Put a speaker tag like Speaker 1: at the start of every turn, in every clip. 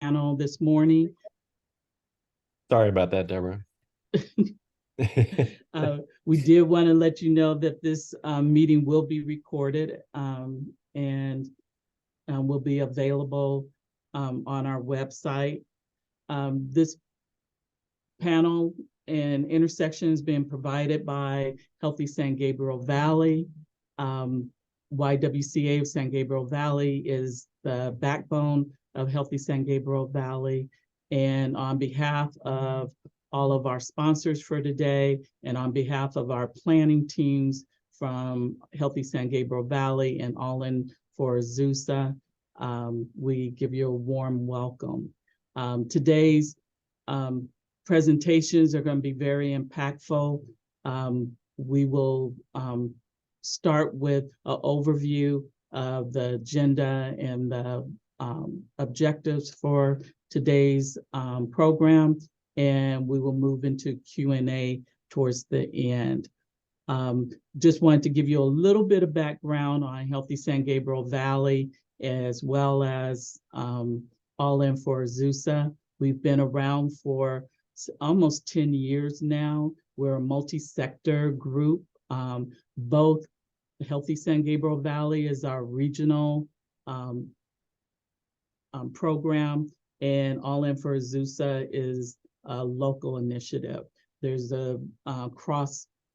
Speaker 1: panel this morning.
Speaker 2: Sorry about that, Deborah.
Speaker 1: We did want to let you know that this meeting will be recorded and will be available on our website. This panel and intersection is being provided by Healthy San Gabriel Valley. YWCA of San Gabriel Valley is the backbone of Healthy San Gabriel Valley. And on behalf of all of our sponsors for today, and on behalf of our planning teams from Healthy San Gabriel Valley and All In for Azusa, we give you a warm welcome. Today's presentations are going to be very impactful. We will start with an overview of the agenda and the objectives for today's program, and we will move into Q&A towards the end. Just wanted to give you a little bit of background on Healthy San Gabriel Valley, as well as All In for Azusa. We've been around for almost 10 years now. We're a multi-sector group. Both Healthy San Gabriel Valley is our regional program, and All In for Azusa is a local initiative. There's an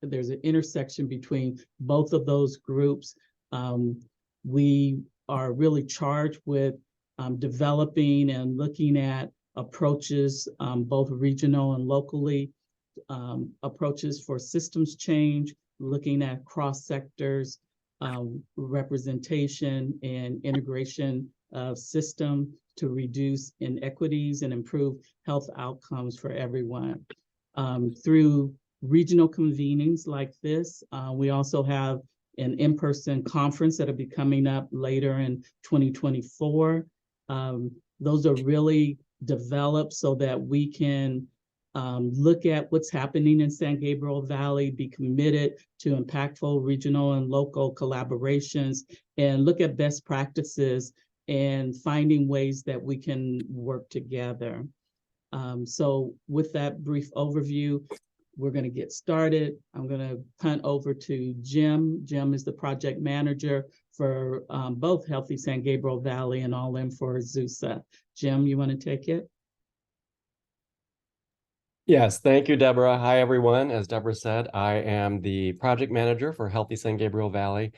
Speaker 1: intersection between both of those groups. We are really charged with developing and looking at approaches, both regional and locally, approaches for systems change, looking at cross sectors, representation and integration of system to reduce inequities and improve health outcomes for everyone. Through regional convenings like this, we also have an in-person conference that'll be coming up later in 2024. Those are really developed so that we can look at what's happening in San Gabriel Valley, be committed to impactful regional and local collaborations, and look at best practices and finding ways that we can work together. So with that brief overview, we're going to get started. I'm going to punt over to Jim. Jim is the project manager for both Healthy San Gabriel Valley and All In for Azusa. Jim, you want to take it?
Speaker 2: Yes, thank you, Deborah. Hi, everyone. As Deborah said, I am the project manager for Healthy San Gabriel Valley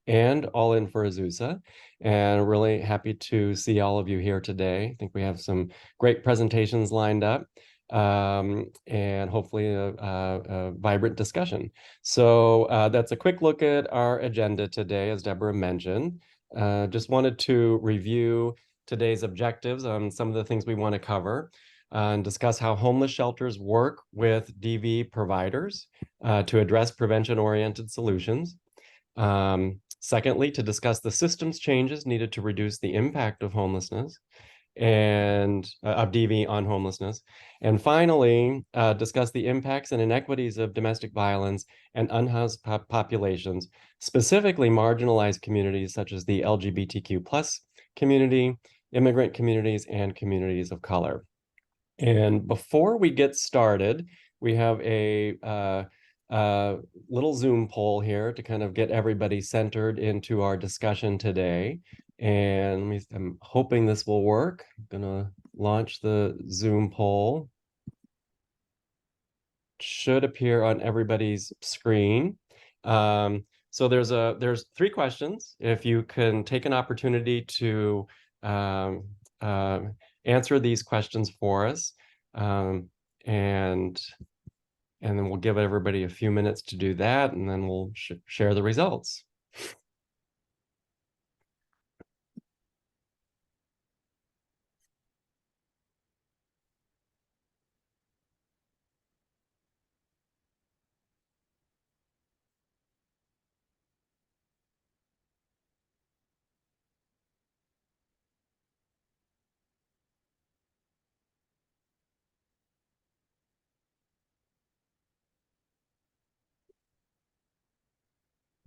Speaker 2: and All In for Azusa, and really happy to see all of you here today. I think we have some great presentations lined up, and hopefully a vibrant discussion. So that's a quick look at our agenda today, as Deborah mentioned. Just wanted to review today's objectives on some of the things we want to cover. And discuss how homeless shelters work with DV providers to address prevention-oriented solutions. Secondly, to discuss the systems changes needed to reduce the impact of homelessness and of DV on homelessness. And finally, discuss the impacts and inequities of domestic violence and unhoused populations, specifically marginalized communities such as the LGBTQ+ community, immigrant communities, and communities of color. And before we get started, we have a little Zoom poll here to kind of get everybody centered into our discussion today. And I'm hoping this will work. I'm gonna launch the Zoom poll. Should appear on everybody's screen. So there's 3 questions. If you can take an opportunity to answer these questions for us, and then we'll give everybody a few minutes to do that, and then we'll share the results.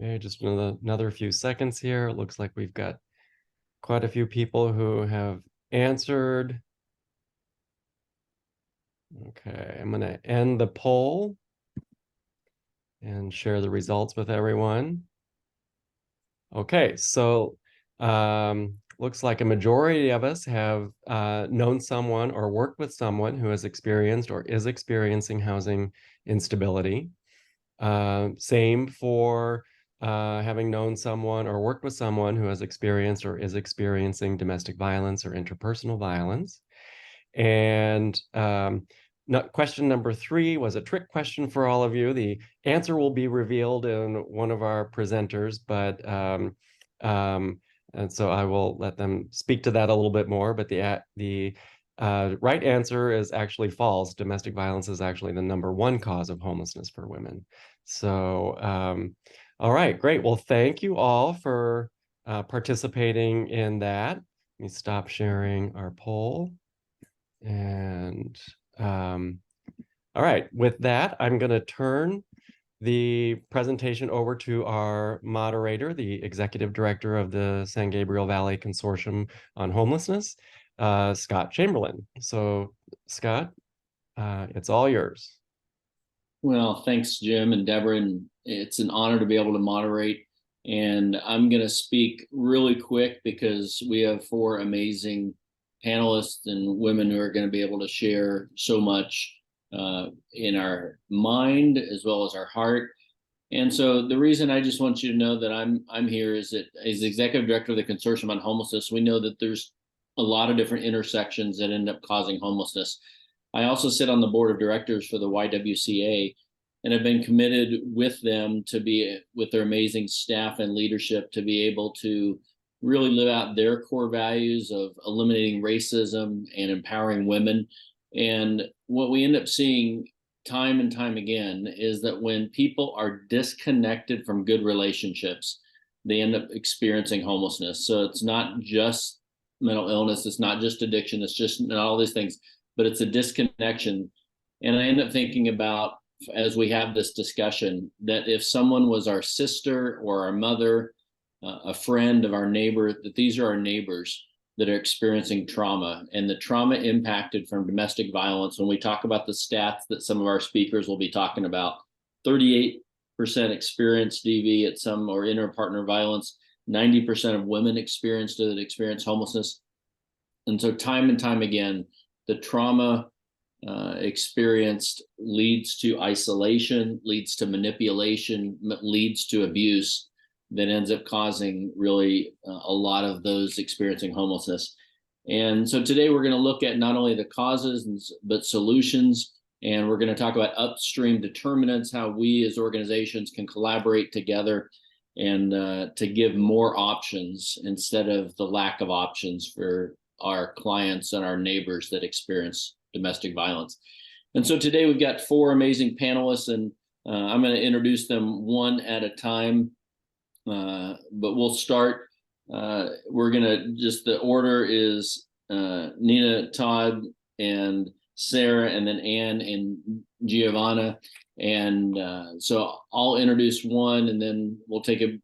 Speaker 2: Okay, just another few seconds here. It looks like we've got quite a few people who have answered. Okay, I'm going to end the poll and share the results with everyone. Okay, so looks like a majority of us have known someone or worked with someone who has experienced or is experiencing housing instability. Same for having known someone or worked with someone who has experienced or is experiencing domestic violence or interpersonal violence. And question number 3 was a trick question for all of you. The answer will be revealed in one of our presenters, but and so I will let them speak to that a little bit more. But the right answer is actually false. Domestic violence is actually the #1 cause of homelessness for women. So, all right, great. Well, thank you all for participating in that. Let me stop sharing our poll. And all right, with that, I'm going to turn the presentation over to our moderator, the executive director of the San Gabriel Valley Consortium on Homelessness, Scott Chamberlain. So, Scott, it's all yours.
Speaker 3: Well, thanks, Jim and Deborah. And it's an honor to be able to moderate. And I'm going to speak really quick because we have 4 amazing panelists and women who are going to be able to share so much in our mind as well as our heart. And so the reason I just want you to know that I'm here is that as executive director of the Consortium on Homelessness, we know that there's a lot of different intersections that end up causing homelessness. I also sit on the board of directors for the YWCA and have been committed with them to be with their amazing staff and leadership to be able to really live out their core values of eliminating racism and empowering women. And what we end up seeing time and time again is that when people are disconnected from good relationships, they end up experiencing homelessness. So it's not just mental illness, it's not just addiction, it's just not all these things, but it's a disconnection. And I end up thinking about, as we have this discussion, that if someone was our sister or our mother, a friend of our neighbor, that these are our neighbors that are experiencing trauma, and the trauma impacted from domestic violence. When we talk about the stats that some of our speakers will be talking about, 38% experience DV at some or inter-partner violence, 90% of women experience homelessness. And so time and time again, the trauma experienced leads to isolation, leads to manipulation, leads to abuse that ends up causing really a lot of those experiencing homelessness. And so today we're going to look at not only the causes, but solutions. And we're going to talk about upstream determinants, how we as organizations can collaborate together and to give more options instead of the lack of options for our clients and our neighbors that experience domestic violence. And so today we've got 4 amazing panelists, and I'm going to introduce them one at a time. But we'll start. We're going to just, the order is Nina, Todd, and Sarah, and then Ann and Giovanna. And so I'll introduce one, and then we'll take a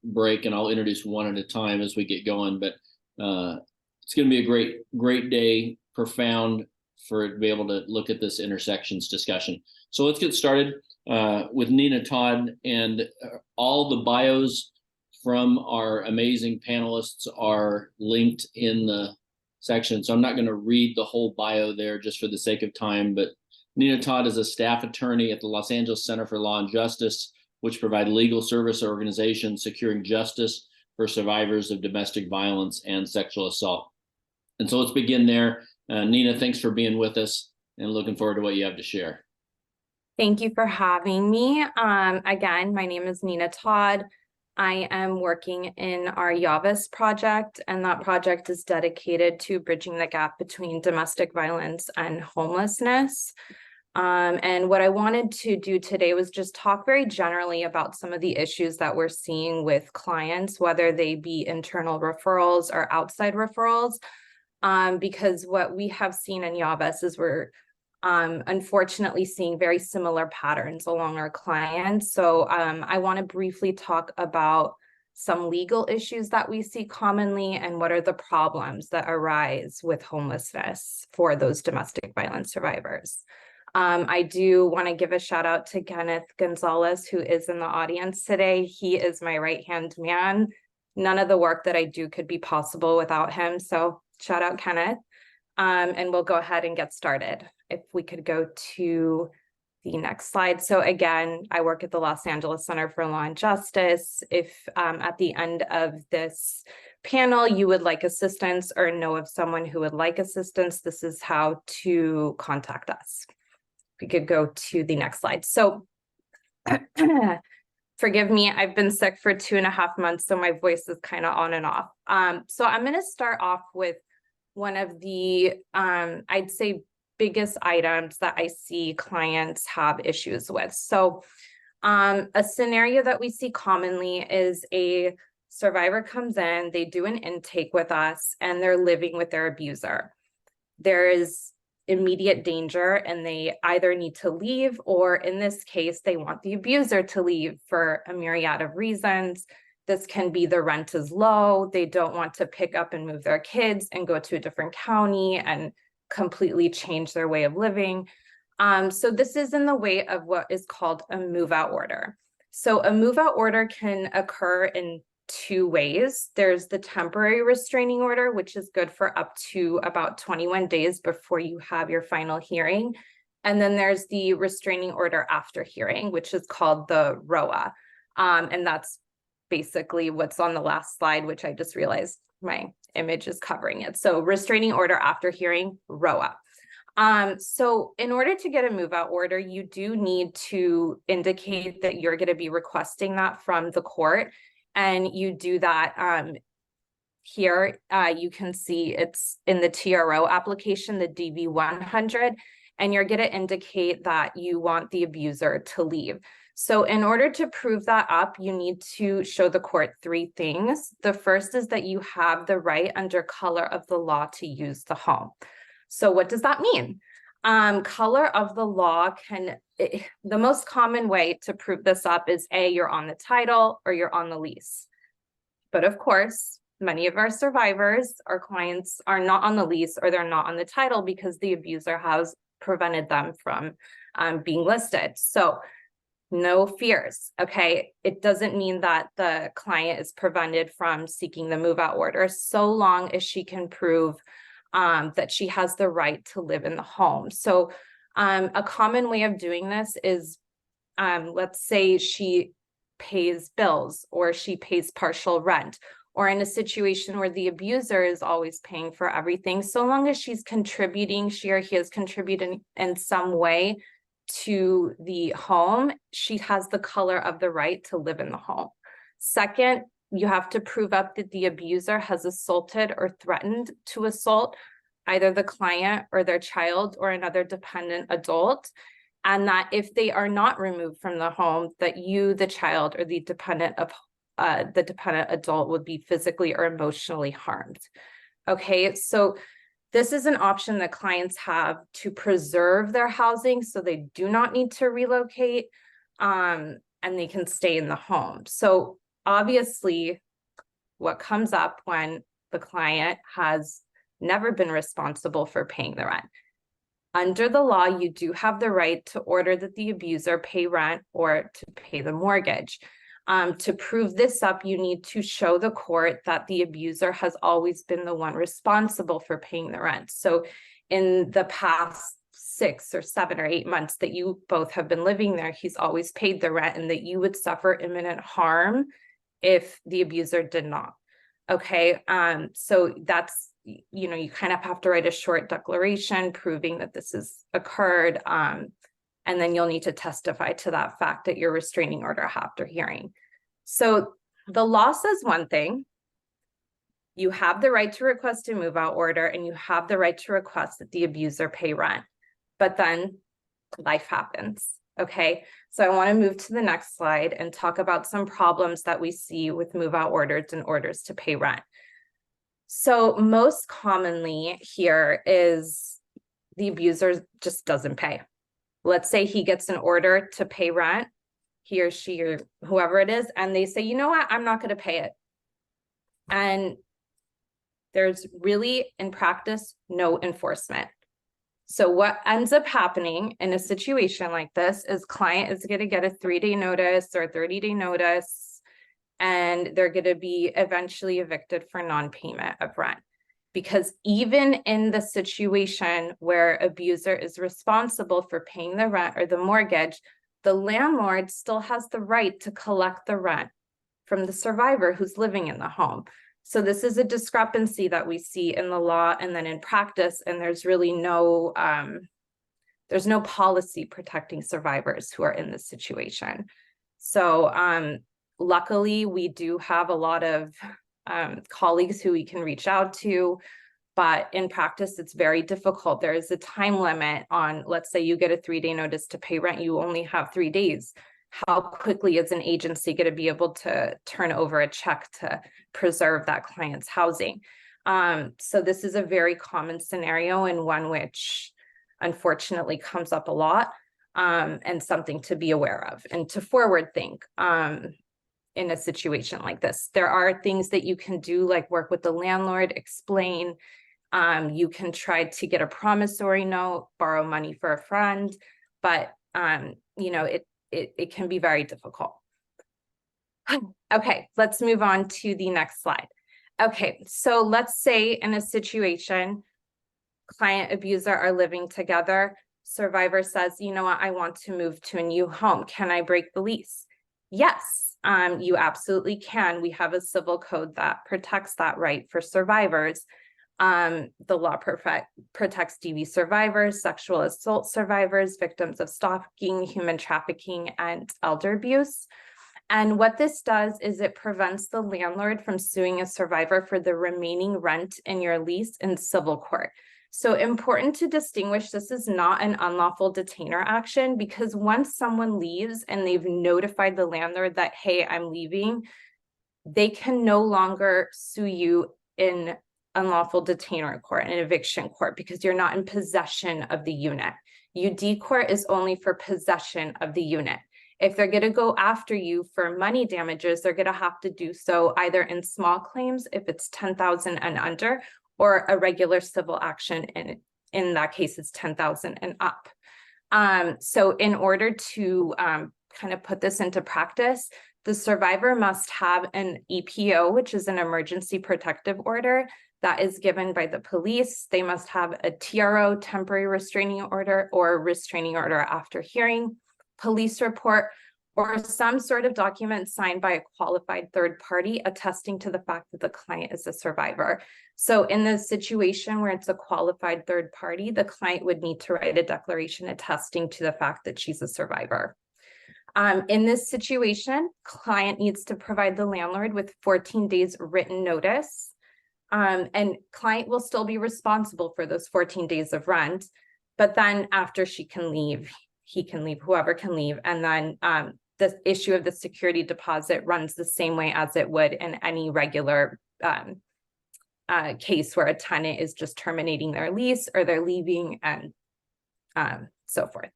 Speaker 3: break, and I'll introduce one at a time as we get going. But it's going to be a great day, profound, for to be able to look at this intersections discussion. So let's get started with Nina Todd, and all the bios from our amazing panelists are linked in the section. So I'm not going to read the whole bio there just for the sake of time, but Nina Todd is a staff attorney at the Los Angeles Center for Law and Justice, which provide legal service organizations securing justice for survivors of domestic violence and sexual assault. And so let's begin there. Nina, thanks for being with us, and looking forward to what you have to share.
Speaker 4: Thank you for having me. Again, my name is Nina Todd. I am working in our YAVAS project, and that project is dedicated to bridging the gap between domestic violence and homelessness. And what I wanted to do today was just talk very generally about some of the issues that we're seeing with clients, whether they be internal referrals or outside referrals, because what we have seen in YAVAS is we're unfortunately seeing very similar patterns along our clients. So I want to briefly talk about some legal issues that we see commonly, and what are the problems that arise with homelessness for those domestic violence survivors. I do want to give a shout out to Kenneth Gonzalez, who is in the audience today. He is my right-hand man. None of the work that I do could be possible without him. So shout out Kenneth. And we'll go ahead and get started. If we could go to the next slide. So again, I work at the Los Angeles Center for Law and Justice. If at the end of this panel, you would like assistance or know of someone who would like assistance, this is how to contact us. We could go to the next slide. So forgive me, I've been sick for 2.5 months, so my voice is kind of on and off. So I'm going to start off with one of the, I'd say, biggest items that I see clients have issues with. So a scenario that we see commonly is a survivor comes in, they do an intake with us, and they're living with their abuser. There is immediate danger and they either need to leave, or in this case, they want the abuser to leave for a myriad of reasons. This can be the rent is low, they don't want to pick up and move their kids and go to a different county and completely change their way of living. So this is in the way of what is called a move-out order. So a move-out order can occur in 2 ways. There's the temporary restraining order, which is good for up to about 21 days before you have your final hearing. And then there's the restraining order after hearing, which is called the ROA. And that's basically what's on the last slide, which I just realized my image is covering it. So restraining order after hearing, ROA. So in order to get a move-out order, you do need to indicate that you're going to be requesting that from the court. And you do that here. You can see it's in the TRO application, the DV-100, and you're going to indicate that you want the abuser to leave. So in order to prove that up, you need to show the court 3 things. The first is that you have the right under color of the law to use the home. So what does that mean? Color of the law the most common way to prove this up is A, you're on the title or you're on the lease. But of course, many of our survivors, our clients, are not on the lease or they're not on the title because the abuser has prevented them from being listed. So no fears, okay? It doesn't mean that the client is prevented from seeking the move-out order so long as she can prove that she has the right to live in the home. So a common way of doing this is, let's say she pays bills or she pays partial rent, or in a situation where the abuser is always paying for everything, so long as she's contributing, she or he is contributing in some way to the home, she has the color of the right to live in the home. Second, you have to prove up that the abuser has assaulted or threatened to assault either the client or their child or another dependent adult, and that if they are not removed from the home, that you, the child, or the dependent adult would be physically or emotionally harmed. Okay, so this is an option that clients have to preserve their housing so they do not need to relocate, and they can stay in the home. So obviously, what comes up when the client has never been responsible for paying the rent? Under the law, you do have the right to order that the abuser pay rent or to pay the mortgage. To prove this up, you need to show the court that the abuser has always been the one responsible for paying the rent. So in the past 6 or 7 or 8 months that you both have been living there, he's always paid the rent, and that you would suffer imminent harm if the abuser did not. Okay, so that's, you know, you kind of have to write a short declaration proving that this has occurred. And then you'll need to testify to that fact at your restraining order after hearing. So the law says one thing: you have the right to request a move-out order, and you have the right to request that the abuser pay rent. But then life happens. Okay, so I want to move to the next slide and talk about some problems that we see with move-out orders and orders to pay rent. So most commonly here is the abuser just doesn't pay. Let's say he gets an order to pay rent. he or she or whoever it is, and they say, you know what, I'm not going to pay it. And there's really, in practice, no enforcement. So what ends up happening in a situation like this is client is going to get a 3-day notice or 30-day notice, and they're going to be eventually evicted for non-payment of rent. Because even in the situation where abuser is responsible for paying the rent or the mortgage, the landlord still has the right to collect the rent from the survivor who's living in the home. So this is a discrepancy that we see in the law and then in practice, and there's really no policy protecting survivors who are in this situation. So luckily, we do have a lot of colleagues who we can reach out to, but in practice, it's very difficult. There is a time limit on, let's say you get a 3-day notice to pay rent, you only have 3 days. How quickly is an agency going to be able to turn over a check to preserve that client's housing? So this is a very common scenario, and one which unfortunately comes up a lot, and something to be aware of and to forward think in a situation like this. There are things that you can do, like work with the landlord, explain. You can try to get a promissory note, borrow money for a friend, but you know, it can be very difficult. Okay, let's move on to the next slide. Okay, so let's say in a situation, client abuser are living together. Survivor says, you know what, I want to move to a new home. Can I break the lease? Yes, you absolutely can. We have a civil code that protects that right for survivors. The law protects DV survivors, sexual assault survivors, victims of stalking, human trafficking, and elder abuse. And what this does is it prevents the landlord from suing a survivor for the remaining rent in your lease in civil court. So important to distinguish, this is not an unlawful detainer action, because once someone leaves and they've notified the landlord that, hey, I'm leaving, they can no longer sue you in unlawful detainer court and eviction court, because you're not in possession of the unit. UD court is only for possession of the unit. If they're going to go after you for money damages, they're going to have to do so either in small claims, if it's 10,000 and under, or a regular civil action. And in that case, it's 10,000 and up. So in order to kind of put this into practice, the survivor must have an EPO, which is an emergency protective order, that is given by the police. They must have a TRO, temporary restraining order, or restraining order after hearing, police report, or some sort of document signed by a qualified third party attesting to the fact that the client is a survivor. So in this situation where it's a qualified third party, the client would need to write a declaration attesting to the fact that she's a survivor. In this situation, client needs to provide the landlord with 14 days written notice. And client will still be responsible for those 14 days of rent, but then after she can leave, he can leave, whoever can leave. And then the issue of the security deposit runs the same way as it would in any regular case where a tenant is just terminating their lease or they're leaving, and so forth.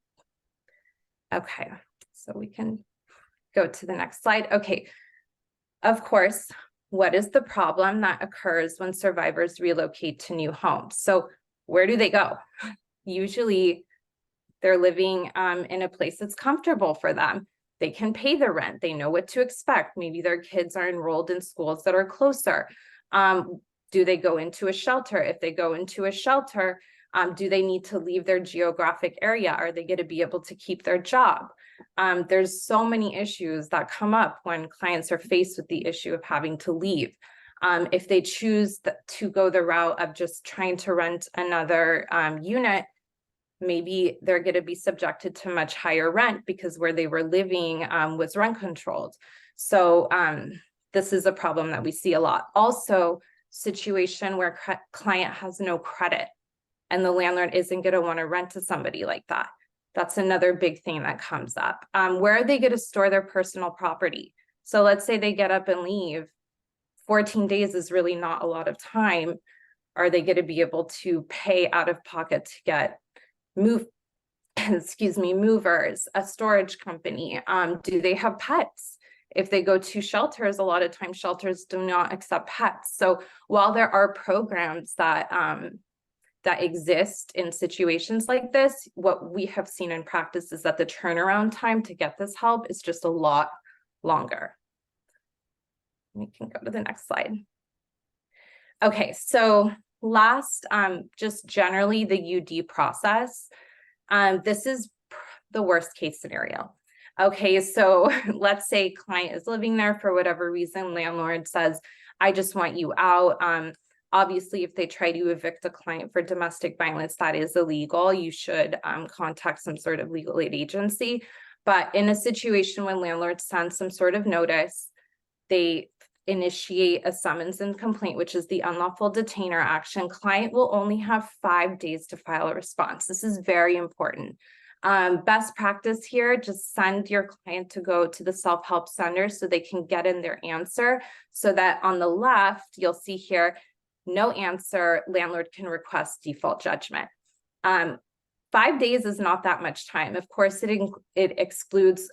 Speaker 4: Okay, so we can go to the next slide. Okay, of course, what is the problem that occurs when survivors relocate to new homes? So where do they go? Usually they're living in a place that's comfortable for them. They can pay the rent. They know what to expect. Maybe their kids are enrolled in schools that are closer. Do they go into a shelter? If they go into a shelter, do they need to leave their geographic area? Are they going to be able to keep their job? There's so many issues that come up when clients are faced with the issue of having to leave. If they choose to go the route of just trying to rent another unit, maybe they're going to be subjected to much higher rent because where they were living was rent controlled. So this is a problem that we see a lot. Also, situation where client has no credit and the landlord isn't going to want to rent to somebody like that. That's another big thing that comes up. Where are they going to store their personal property? So let's say they get up and leave. 14 days is really not a lot of time. Are they going to be able to pay out of pocket to get move excuse me, movers, a storage company. Do they have pets? If they go to shelters, a lot of times shelters do not accept pets. So while there are programs that that exist in situations like this, what we have seen in practice is that the turnaround time to get this help is just a lot longer. We can go to the next slide. Okay, so last, just generally the UD process. This is the worst case scenario. Okay, so let's say client is living there for whatever reason, landlord says, I just want you out. Obviously, if they try to evict a client for domestic violence, that is illegal. You should contact some sort of legal aid agency. But in a situation when landlords send some sort of notice, they initiate a summons and complaint, which is the unlawful detainer action. Client will only have 5 days to file a response. This is very important. Best practice here, just send your client to go to the self-help center so they can get in their answer, so that on the left, you'll see here, no answer, landlord can request default judgment. 5 days is not that much time. Of course, it excludes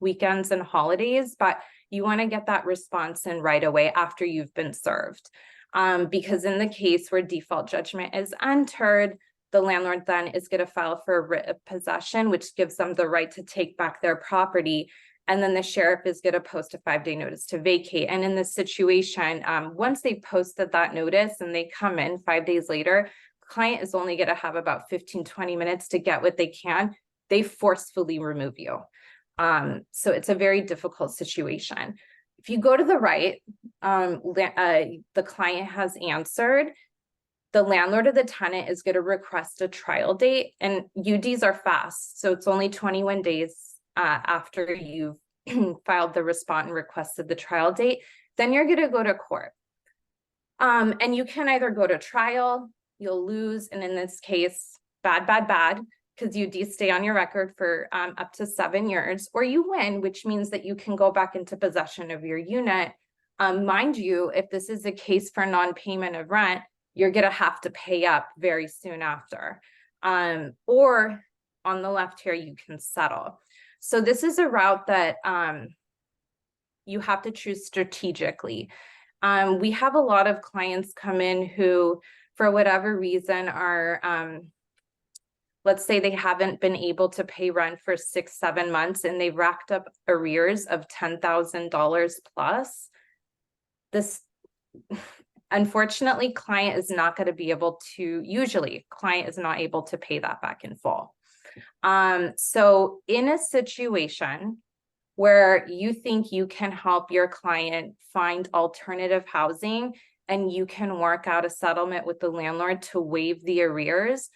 Speaker 4: weekends and holidays, but you want to get that response in right away after you've been served. Because in the case where default judgment is entered, the landlord then is going to file for a writ of possession, which gives them the right to take back their property. And then the sheriff is going to post a 5-day notice to vacate. And in this situation, once they posted that notice and they come in 5 days later, client is only going to have about 15-20 minutes to get what they can. They forcefully remove you. So it's a very difficult situation. If you go to the right, the client has answered. The landlord or the tenant is going to request a trial date, and UDs are fast. So it's only 21 days after you've filed the response and requested the trial date. Then you're going to go to court. And you can either go to trial, you'll lose, and in this case, bad, because UDs stay on your record for up to 7 years, or you win, which means that you can go back into possession of your unit. Mind you, if this is a case for non-payment of rent, you're going to have to pay up very soon after. Or on the left here, you can settle. So this is a route that you have to choose strategically. We have a lot of clients come in who, for whatever reason, are, let's say they haven't been able to pay rent for 6-7 months and they've racked up arrears of $10,000 plus. This, unfortunately, client is not going to be able to, usually client is not able to pay that back in full. So in a situation where you think you can help your client find alternative housing and you can work out a settlement with the landlord to waive the arrears,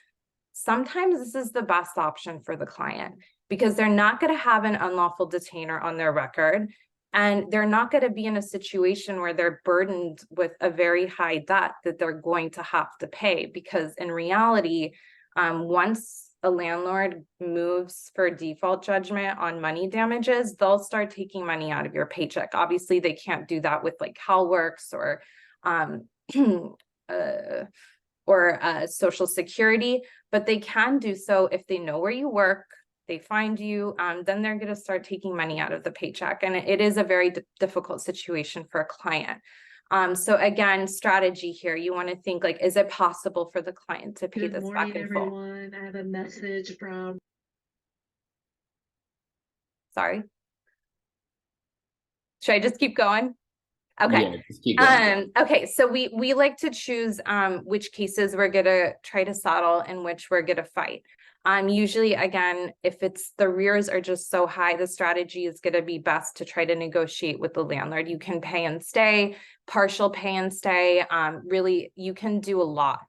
Speaker 4: sometimes this is the best option for the client because they're not going to have an unlawful detainer on their record. And they're not going to be in a situation where they're burdened with a very high debt that they're going to have to pay. Because in reality, once a landlord moves for default judgment on money damages, they'll start taking money out of your paycheck. Obviously, they can't do that with like HealthWorks or Social Security, but they can do so if they know where you work. They find you, then they're going to start taking money out of the paycheck. And it is a very difficult situation for a client. So again, strategy here, you want to think like, is it possible for the client to pay this back in full?
Speaker 5: Everyone. I have a message from.
Speaker 4: Sorry. Should I just keep going? Okay.
Speaker 3: Yeah, just keep going.
Speaker 4: Okay, so we like to choose which cases we're gonna try to settle and which we're gonna fight. Usually, again, if it's the arrears are just so high, the strategy is gonna be best to try to negotiate with the landlord. You can pay and stay, partial pay and stay. Really, you can do a lot.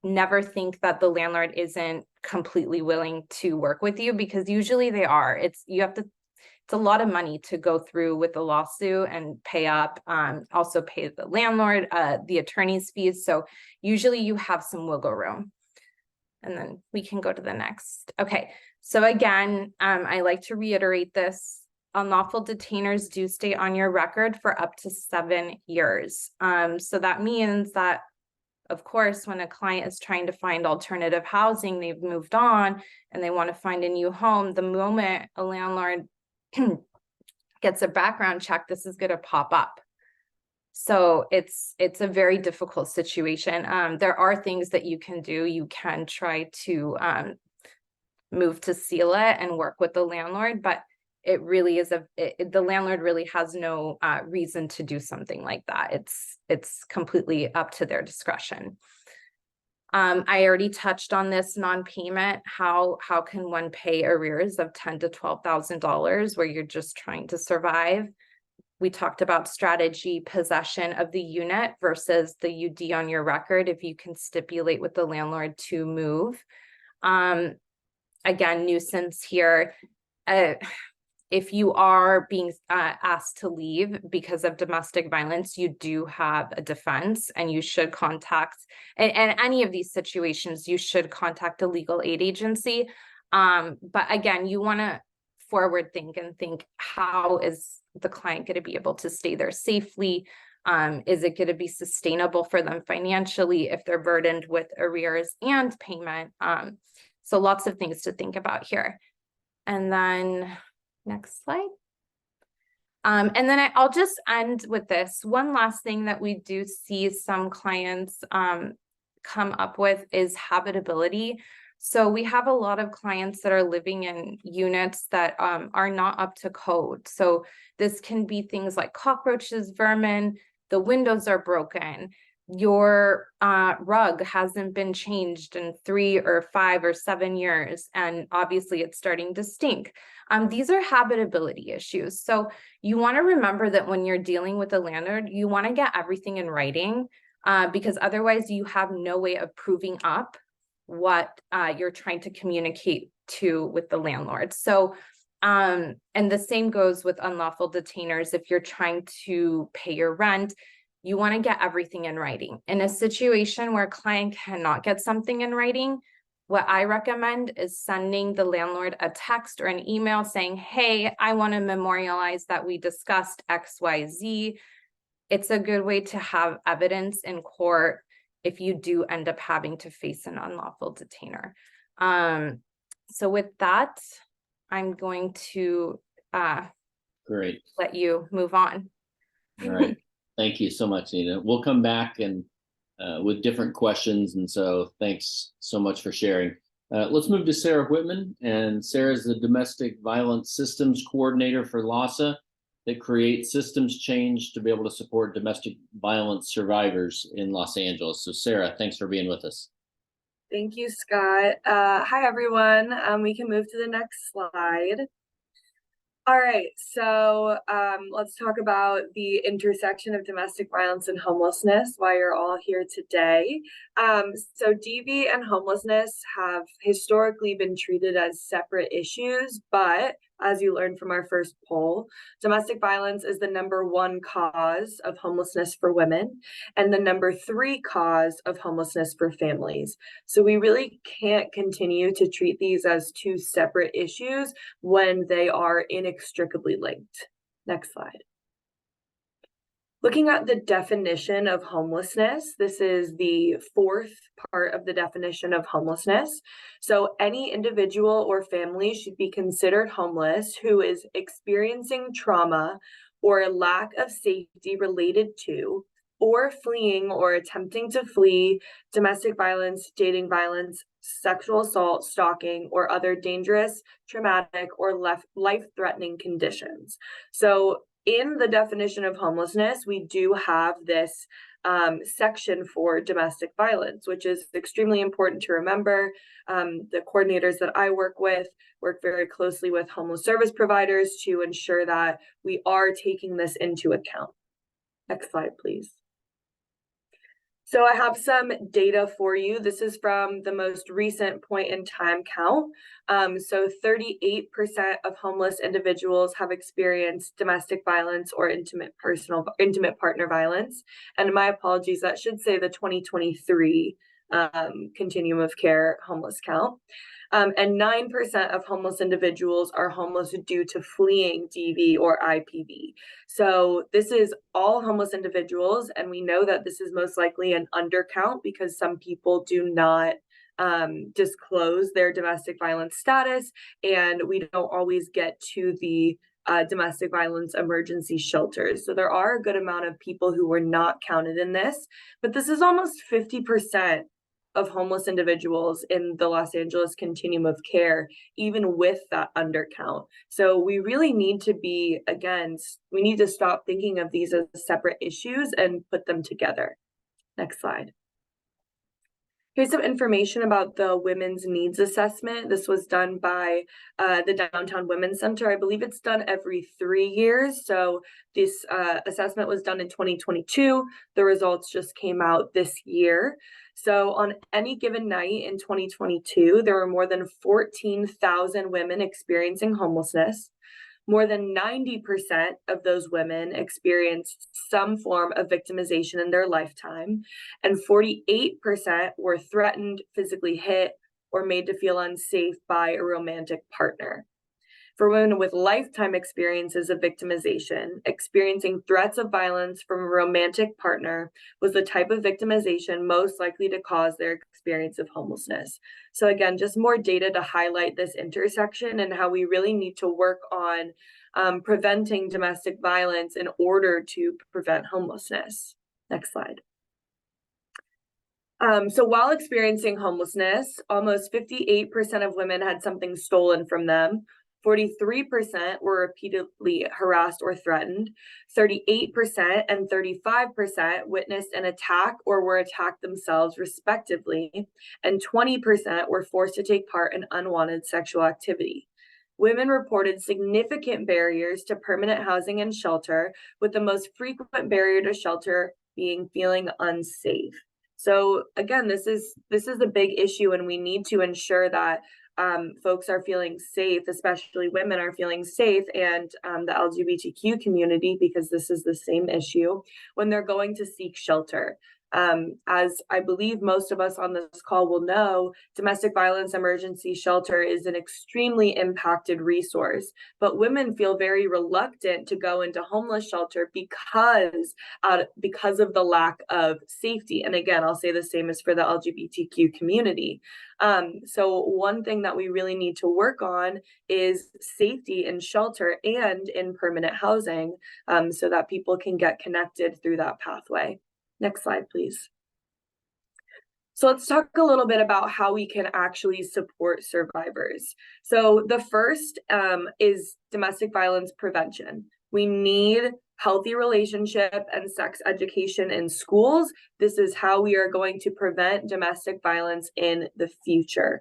Speaker 4: Never think that the landlord isn't completely willing to work with you because usually they are. It's a lot of money to go through with the lawsuit and pay up, also pay the landlord, the attorney's fees. So usually you have some wiggle room. And then we can go to the next. Okay, so again, I like to reiterate this. Unlawful detainers do stay on your record for up to 7 years. So that means that Of course, when a client is trying to find alternative housing, they've moved on and they want to find a new home, the moment a landlord gets a background check, this is going to pop up. So it's a very difficult situation. There are things that you can do. You can try to move to seal it and work with the landlord, but it really is the landlord really has no reason to do something like that. It's completely up to their discretion. I already touched on this non-payment. How can one pay arrears of $10,000 to $12,000 where you're just trying to survive? We talked about strategy, possession of the unit versus the UD on your record, if you can stipulate with the landlord to move. Again, nuisance here. If you are being asked to leave because of domestic violence, you do have a defense, and you should contact, and any of these situations, you should contact a legal aid agency. But again, you want to forward think and think, how is the client going to be able to stay there safely? Is it going to be sustainable for them financially if they're burdened with arrears and payment? So lots of things to think about here. And then next slide. And then I'll just end with this. One last thing that we do see some clients come up with is habitability. So we have a lot of clients that are living in units that are not up to code. So this can be things like cockroaches, vermin, the windows are broken, your rug hasn't been changed in 3 or 5 or 7 years, and obviously it's starting to stink. These are habitability issues. So you want to remember that when you're dealing with a landlord, you want to get everything in writing, because otherwise you have no way of proving up what you're trying to communicate with the landlord. So and the same goes with unlawful detainers. If you're trying to pay your rent, you want to get everything in writing. In a situation where a client cannot get something in writing, what I recommend is sending the landlord a text or an email saying, hey, I want to memorialize that we discussed XYZ. It's a good way to have evidence in court if you do end up having to face an unlawful detainer. So with that, I'm going to
Speaker 3: Great.
Speaker 4: let you move on.
Speaker 3: All right. Thank you so much, Nina. We'll come back and with different questions. And so thanks so much for sharing. Let's move to Sarah Whitman. And Sarah is the Domestic Violence Systems Coordinator for LASA that creates systems change to be able to support domestic violence survivors in Los Angeles. So Sarah, thanks for being with us.
Speaker 6: Thank you, Scott. Hi, everyone. We can move to the next slide. All right, so let's talk about the intersection of domestic violence and homelessness, why you're all here today. So DV and homelessness have historically been treated as separate issues, but as you learned from our first poll, domestic violence is the #1 cause of homelessness for women and the #3 cause of homelessness for families. So we really can't continue to treat these as two separate issues when they are inextricably linked. Next slide. Looking at the definition of homelessness, this is the 4th part of the definition of homelessness. So any individual or family should be considered homeless who is experiencing trauma or a lack of safety related to, or fleeing or attempting to flee domestic violence, dating violence, sexual assault, stalking, or other dangerous, traumatic, or life-threatening conditions. So in the definition of homelessness, we do have this section for domestic violence, which is extremely important to remember. The coordinators that I work with work very closely with homeless service providers to ensure that we are taking this into account. Next slide, please. So I have some data for you. This is from the most recent point in time count. So 38% of homeless individuals have experienced domestic violence or intimate partner violence. And my apologies, that should say the 2023 continuum of care homeless count. And 9% of homeless individuals are homeless due to fleeing DV or IPV. So this is all homeless individuals, and we know that this is most likely an undercount because some people do not disclose their domestic violence status, and we don't always get to the domestic violence emergency shelters. So there are a good amount of people who were not counted in this, but this is almost 50% of homeless individuals in the Los Angeles continuum of care, even with that undercount. So we really need to be, again, we need to stop thinking of these as separate issues and put them together. Next slide. Here's some information about the Women's Needs Assessment. This was done by the Downtown Women's Center. I believe it's done every 3 years. So this assessment was done in 2022. The results just came out this year. So on any given night in 2022, there were more than 14,000 women experiencing homelessness. More than 90% of those women experienced some form of victimization in their lifetime, and 48% were threatened, physically hit, or made to feel unsafe by a romantic partner. For women with lifetime experiences of victimization, experiencing threats of violence from a romantic partner was the type of victimization most likely to cause their experience of homelessness. So again, just more data to highlight this intersection and how we really need to work on preventing domestic violence in order to prevent homelessness. Next slide. So while experiencing homelessness, almost 58% of women had something stolen from them. 43% were repeatedly harassed or threatened. 38% and 35% witnessed an attack or were attacked themselves, respectively. And 20% were forced to take part in unwanted sexual activity. Women reported significant barriers to permanent housing and shelter, with the most frequent barrier to shelter being feeling unsafe. So again, this is a big issue, and we need to ensure that folks are feeling safe, especially women are feeling safe, and the LGBTQ community, because this is the same issue, when they're going to seek shelter. As I believe most of us on this call will know, domestic violence emergency shelter is an extremely impacted resource, but women feel very reluctant to go into homeless shelter because of the lack of safety. And again, I'll say the same as for the LGBTQ community. So one thing that we really need to work on is safety in shelter and in permanent housing, so that people can get connected through that pathway. Next slide, please. So let's talk a little bit about how we can actually support survivors. So the first is domestic violence prevention. We need healthy relationship and sex education in schools. This is how we are going to prevent domestic violence in the future.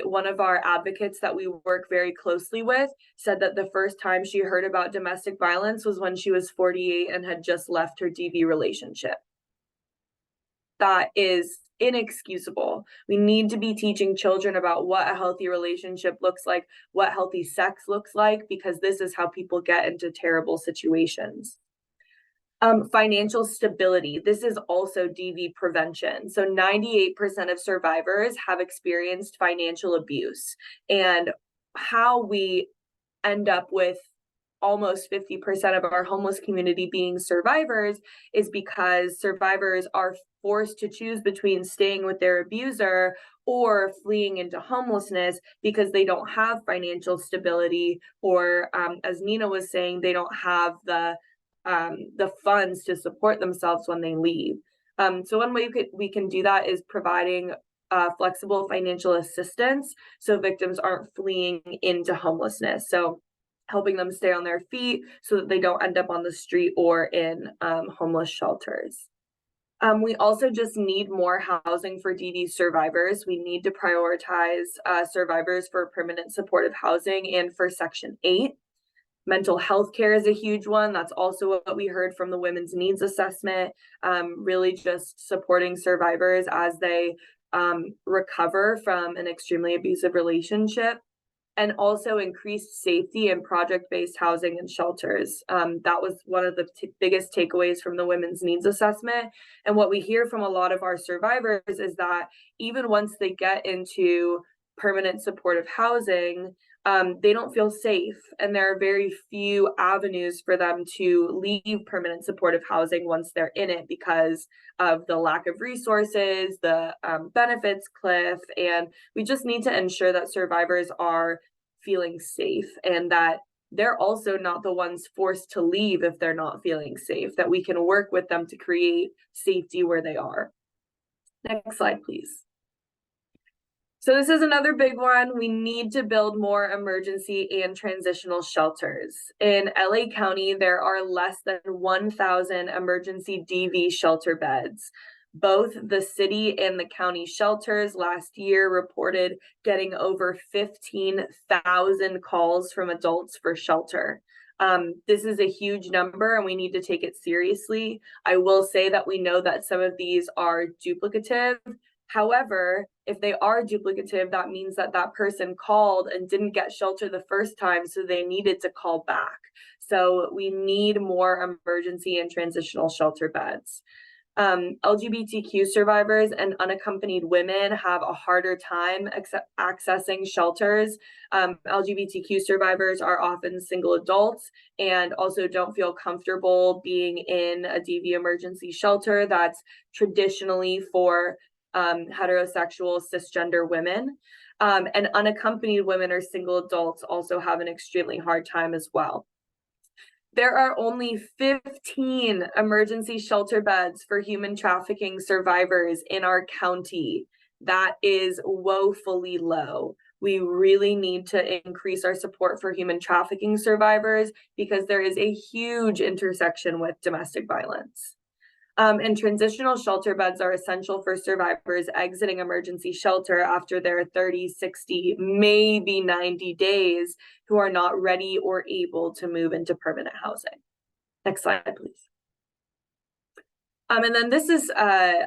Speaker 6: One of our advocates that we work very closely with said that the first time she heard about domestic violence was when she was 48 and had just left her DV relationship. That is inexcusable. We need to be teaching children about what a healthy relationship looks like, what healthy sex looks like, because this is how people get into terrible situations. Financial stability. This is also DV prevention. So 98% of survivors have experienced financial abuse, and how we end up with almost 50% of our homeless community being survivors is because survivors are forced to choose between staying with their abuser or fleeing into homelessness because they don't have financial stability, or as Nina was saying, they don't have the funds to support themselves when they leave. So one way we can do that is providing flexible financial assistance so victims aren't fleeing into homelessness. So helping them stay on their feet so that they don't end up on the street or in homeless shelters. We also just need more housing for DV survivors. We need to prioritize survivors for permanent supportive housing and for Section 8. Mental health care is a huge one. That's also what we heard from the Women's Needs Assessment, really just supporting survivors as they recover from an extremely abusive relationship. and also increased safety in project-based housing and shelters. That was one of the biggest takeaways from the women's needs assessment. And what we hear from a lot of our survivors is that even once they get into permanent supportive housing, they don't feel safe, and there are very few avenues for them to leave permanent supportive housing once they're in it because of the lack of resources, the benefits cliff, and we just need to ensure that survivors are feeling safe and that they're also not the ones forced to leave if they're not feeling safe, that we can work with them to create safety where they are. Next slide, please. So this is another big one. We need to build more emergency and transitional shelters. In LA County, there are less than 1,000 emergency DV shelter beds. Both the city and the county shelters last year reported getting over 15,000 calls from adults for shelter. This is a huge number and we need to take it seriously. I will say that we know that some of these are duplicative. However, if they are duplicative, that means that that person called and didn't get shelter the first time, so they needed to call back. So we need more emergency and transitional shelter beds. LGBTQ survivors and unaccompanied women have a harder time accessing shelters. LGBTQ survivors are often single adults and also don't feel comfortable being in a DV emergency shelter that's traditionally for heterosexual cisgender women, and unaccompanied women or single adults also have an extremely hard time as well. There are only 15 emergency shelter beds for human trafficking survivors in our county. That is woefully low. We really need to increase our support for human trafficking survivors because there is a huge intersection with domestic violence. And transitional shelter beds are essential for survivors exiting emergency shelter after their 30, 60, maybe 90 days who are not ready or able to move into permanent housing. Next slide, please. And then this is a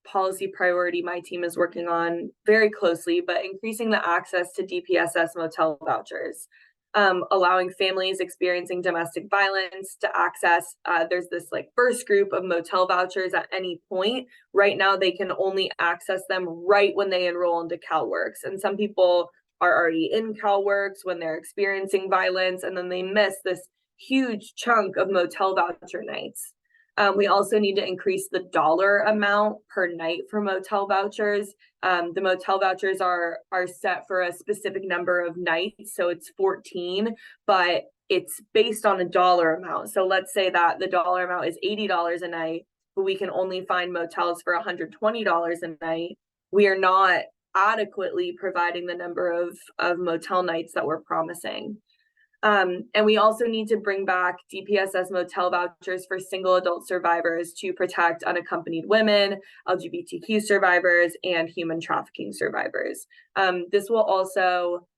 Speaker 6: policy priority my team is working on very closely, but increasing the access to DPSS motel vouchers. Allowing families experiencing domestic violence to access, there's this like first group of motel vouchers at any point. Right now, they can only access them right when they enroll into CalWORKs. And some people are already in CalWORKs when they're experiencing violence, and then they miss this huge chunk of motel voucher nights. We also need to increase the dollar amount per night for motel vouchers. The motel vouchers are set for a specific number of nights, so it's 14, but it's based on a dollar amount. So let's say that the dollar amount is $80 a night, but we can only find motels for $120 a night. We are not adequately providing the number of motel nights that we're promising. And we also need to bring back DPSS motel vouchers for single adult survivors to protect unaccompanied women, LGBTQ survivors, and human trafficking survivors. This will also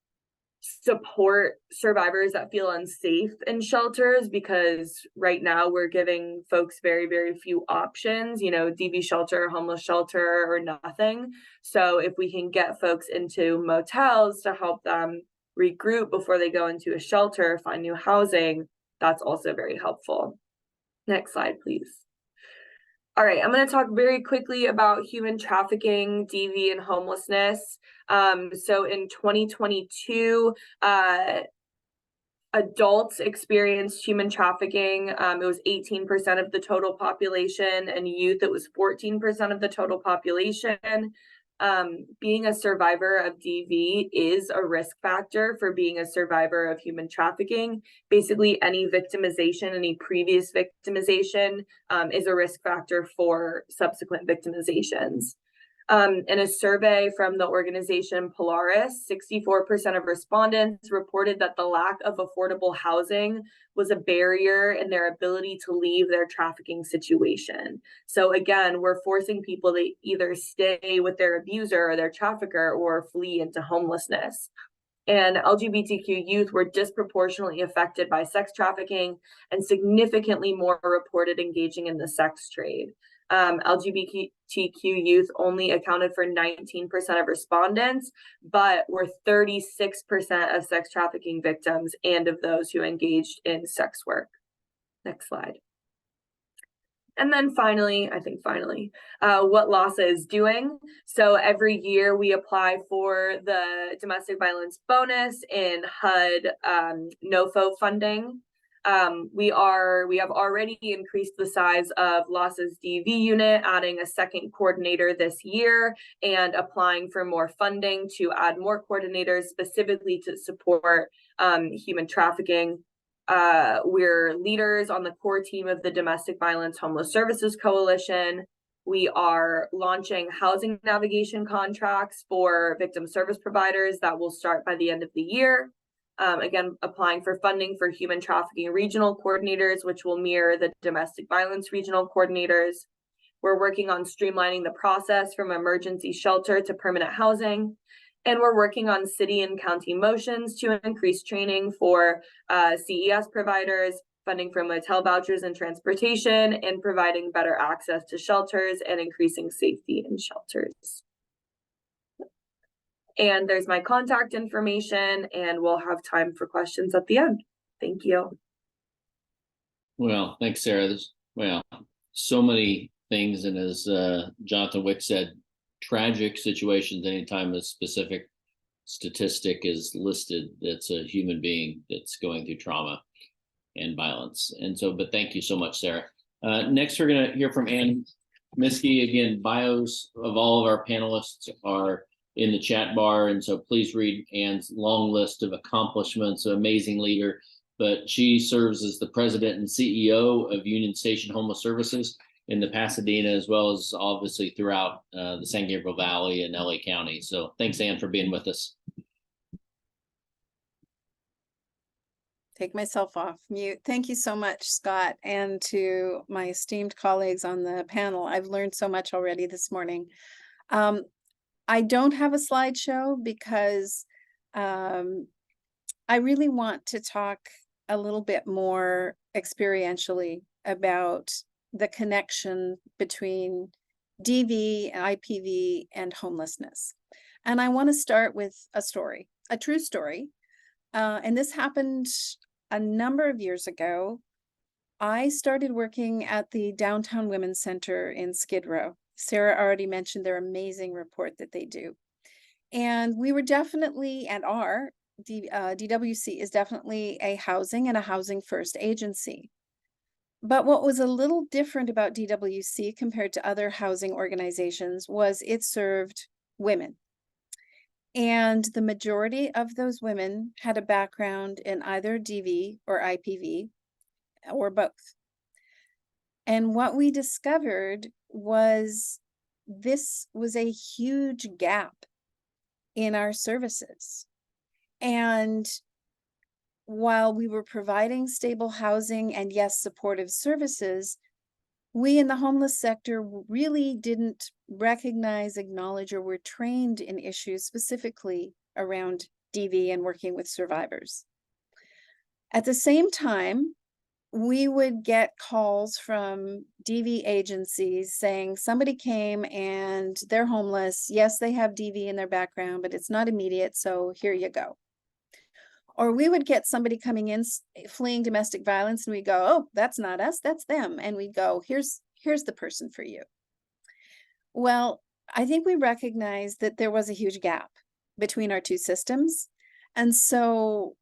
Speaker 6: support survivors that feel unsafe in shelters because right now we're giving folks very, very few options, you know, DV shelter, homeless shelter, or nothing. So if we can get folks into motels to help them regroup before they go into a shelter, find new housing, that's also very helpful. Next slide, please. All right, I'm going to talk very quickly about human trafficking, DV, and homelessness. So in 2022, adults experienced human trafficking. It was 18% of the total population, and youth, it was 14% of the total population. Being a survivor of DV is a risk factor for being a survivor of human trafficking. Basically, any victimization, any previous victimization is a risk factor for subsequent victimizations. In a survey from the organization Polaris, 64% of respondents reported that the lack of affordable housing was a barrier in their ability to leave their trafficking situation. So again, we're forcing people to either stay with their abuser or their trafficker or flee into homelessness. And LGBTQ youth were disproportionately affected by sex trafficking and significantly more reported engaging in the sex trade. LGBTQ youth only accounted for 19% of respondents, but were 36% of sex trafficking victims and of those who engaged in sex work. Next slide. And then finally, what LASA is doing. So every year we apply for the domestic violence bonus in HUD NOFO funding. We have already increased the size of LASA's DV unit, adding a second coordinator this year and applying for more funding to add more coordinators specifically to support human trafficking. We're leaders on the core team of the Domestic Violence Homeless Services Coalition. We are launching housing navigation contracts for victim service providers that will start by the end of the year. Again, applying for funding for human trafficking regional coordinators, which will mirror the domestic violence regional coordinators. We're working on streamlining the process from emergency shelter to permanent housing. And we're working on city and county motions to increase training for CES providers, funding for motel vouchers and transportation, and providing better access to shelters and increasing safety in shelters. And there's my contact information, and we'll have time for questions at the end. Thank you.
Speaker 3: Well, thanks, Sarah. So many things, and as Jonathan Wick said, tragic situations. Anytime a specific statistic is listed, that's a human being that's going through trauma and violence. And so, but thank you so much, Sarah. Next, we're going to hear from Ann Miskey. Again, bios of all of our panelists are in the chat bar, and so please read Ann's long list of accomplishments. An amazing leader, but she serves as the president and CEO of Union Station Homeless Services in the Pasadena, as well as obviously throughout the San Gabriel Valley and LA County. So thanks, Ann, for being with us.
Speaker 7: Take myself off mute. Thank you so much, Scott, and to my esteemed colleagues on the panel. I've learned so much already this morning. I don't have a slideshow because I really want to talk a little bit more experientially about the connection between DV and IPV and homelessness. And I want to start with a story, a true story. And this happened a number of years ago. I started working at the Downtown Women's Center in Skid Row. Sarah already mentioned their amazing report that they do. And we were definitely, and are, DWC is definitely a housing and a housing first agency. But what was a little different about DWC compared to other housing organizations was it served women. And the majority of those women had a background in either DV or IPV or both. And what we discovered was this was a huge gap in our services. And while we were providing stable housing and, yes, supportive services, we in the homeless sector really didn't recognize, acknowledge, or were trained in issues specifically around DV and working with survivors. At the same time, we would get calls from DV agencies saying somebody came and they're homeless. Yes, they have DV in their background, but it's not immediate, so here you go. Or we would get somebody coming in fleeing domestic violence, and we go, oh, that's not us, that's them. And we go, here's the person for you. Well, I think we recognized that there was a huge gap between our two systems. And so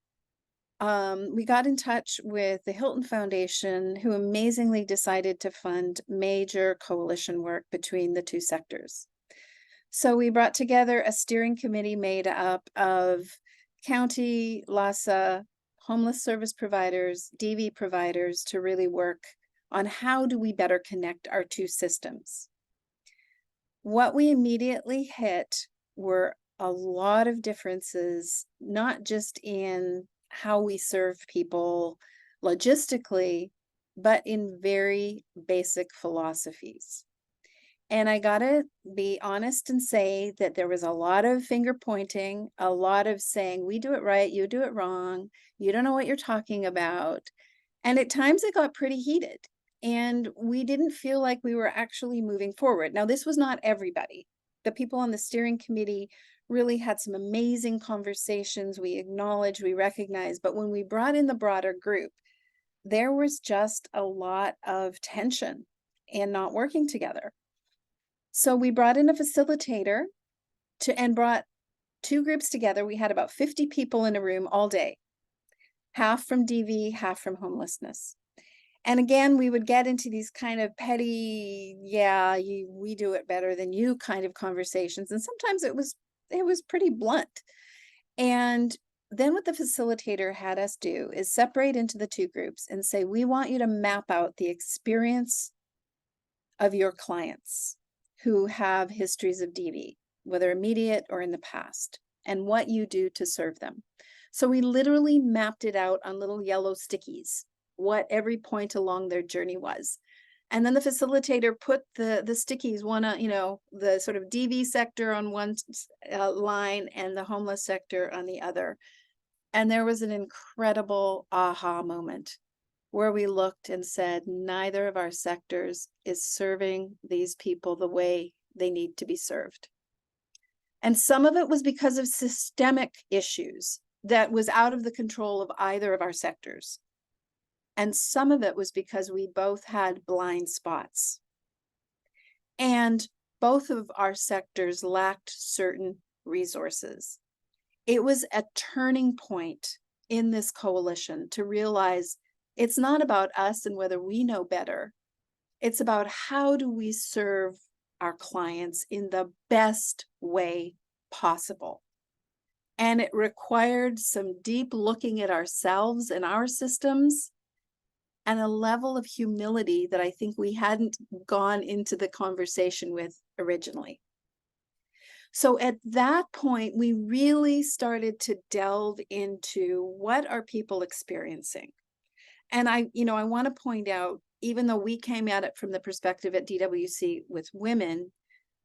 Speaker 7: we got in touch with the Hilton Foundation, who amazingly decided to fund major coalition work between the two sectors. So we brought together a steering committee made up of county, LASA, homeless service providers, DV providers to really work on how do we better connect our two systems. What we immediately hit were a lot of differences, not just in how we serve people logistically, but in very basic philosophies. And I gotta be honest and say that there was a lot of finger pointing, a lot of saying, we do it right, you do it wrong, you don't know what you're talking about. And at times it got pretty heated. And we didn't feel like we were actually moving forward. Now, this was not everybody. The people on the steering committee really had some amazing conversations. We acknowledged, we recognized, but when we brought in the broader group, there was just a lot of tension and not working together. So we brought in a facilitator and brought two groups together. We had about 50 people in a room all day, half from DV, half from homelessness. And again, we would get into these kind of petty, we do it better than you kind of conversations. And sometimes it was pretty blunt. And then what the facilitator had us do is separate into the two groups and say, we want you to map out the experience of your clients who have histories of DV, whether immediate or in the past, and what you do to serve them. So we literally mapped it out on little yellow stickies, what every point along their journey was. And then the facilitator put the stickies, one, the sort of DV sector on one line and the homeless sector on the other. And there was an incredible aha moment where we looked and said, neither of our sectors is serving these people the way they need to be served. And some of it was because of systemic issues that was out of the control of either of our sectors. And some of it was because we both had blind spots. And both of our sectors lacked certain resources. It was a turning point in this coalition to realize it's not about us and whether we know better. It's about how do we serve our clients in the best way possible. And it required some deep looking at ourselves and our systems and a level of humility that I think we hadn't gone into the conversation with originally. So at that point, we really started to delve into what are people experiencing. And I want to point out, even though we came at it from the perspective at DWC with women,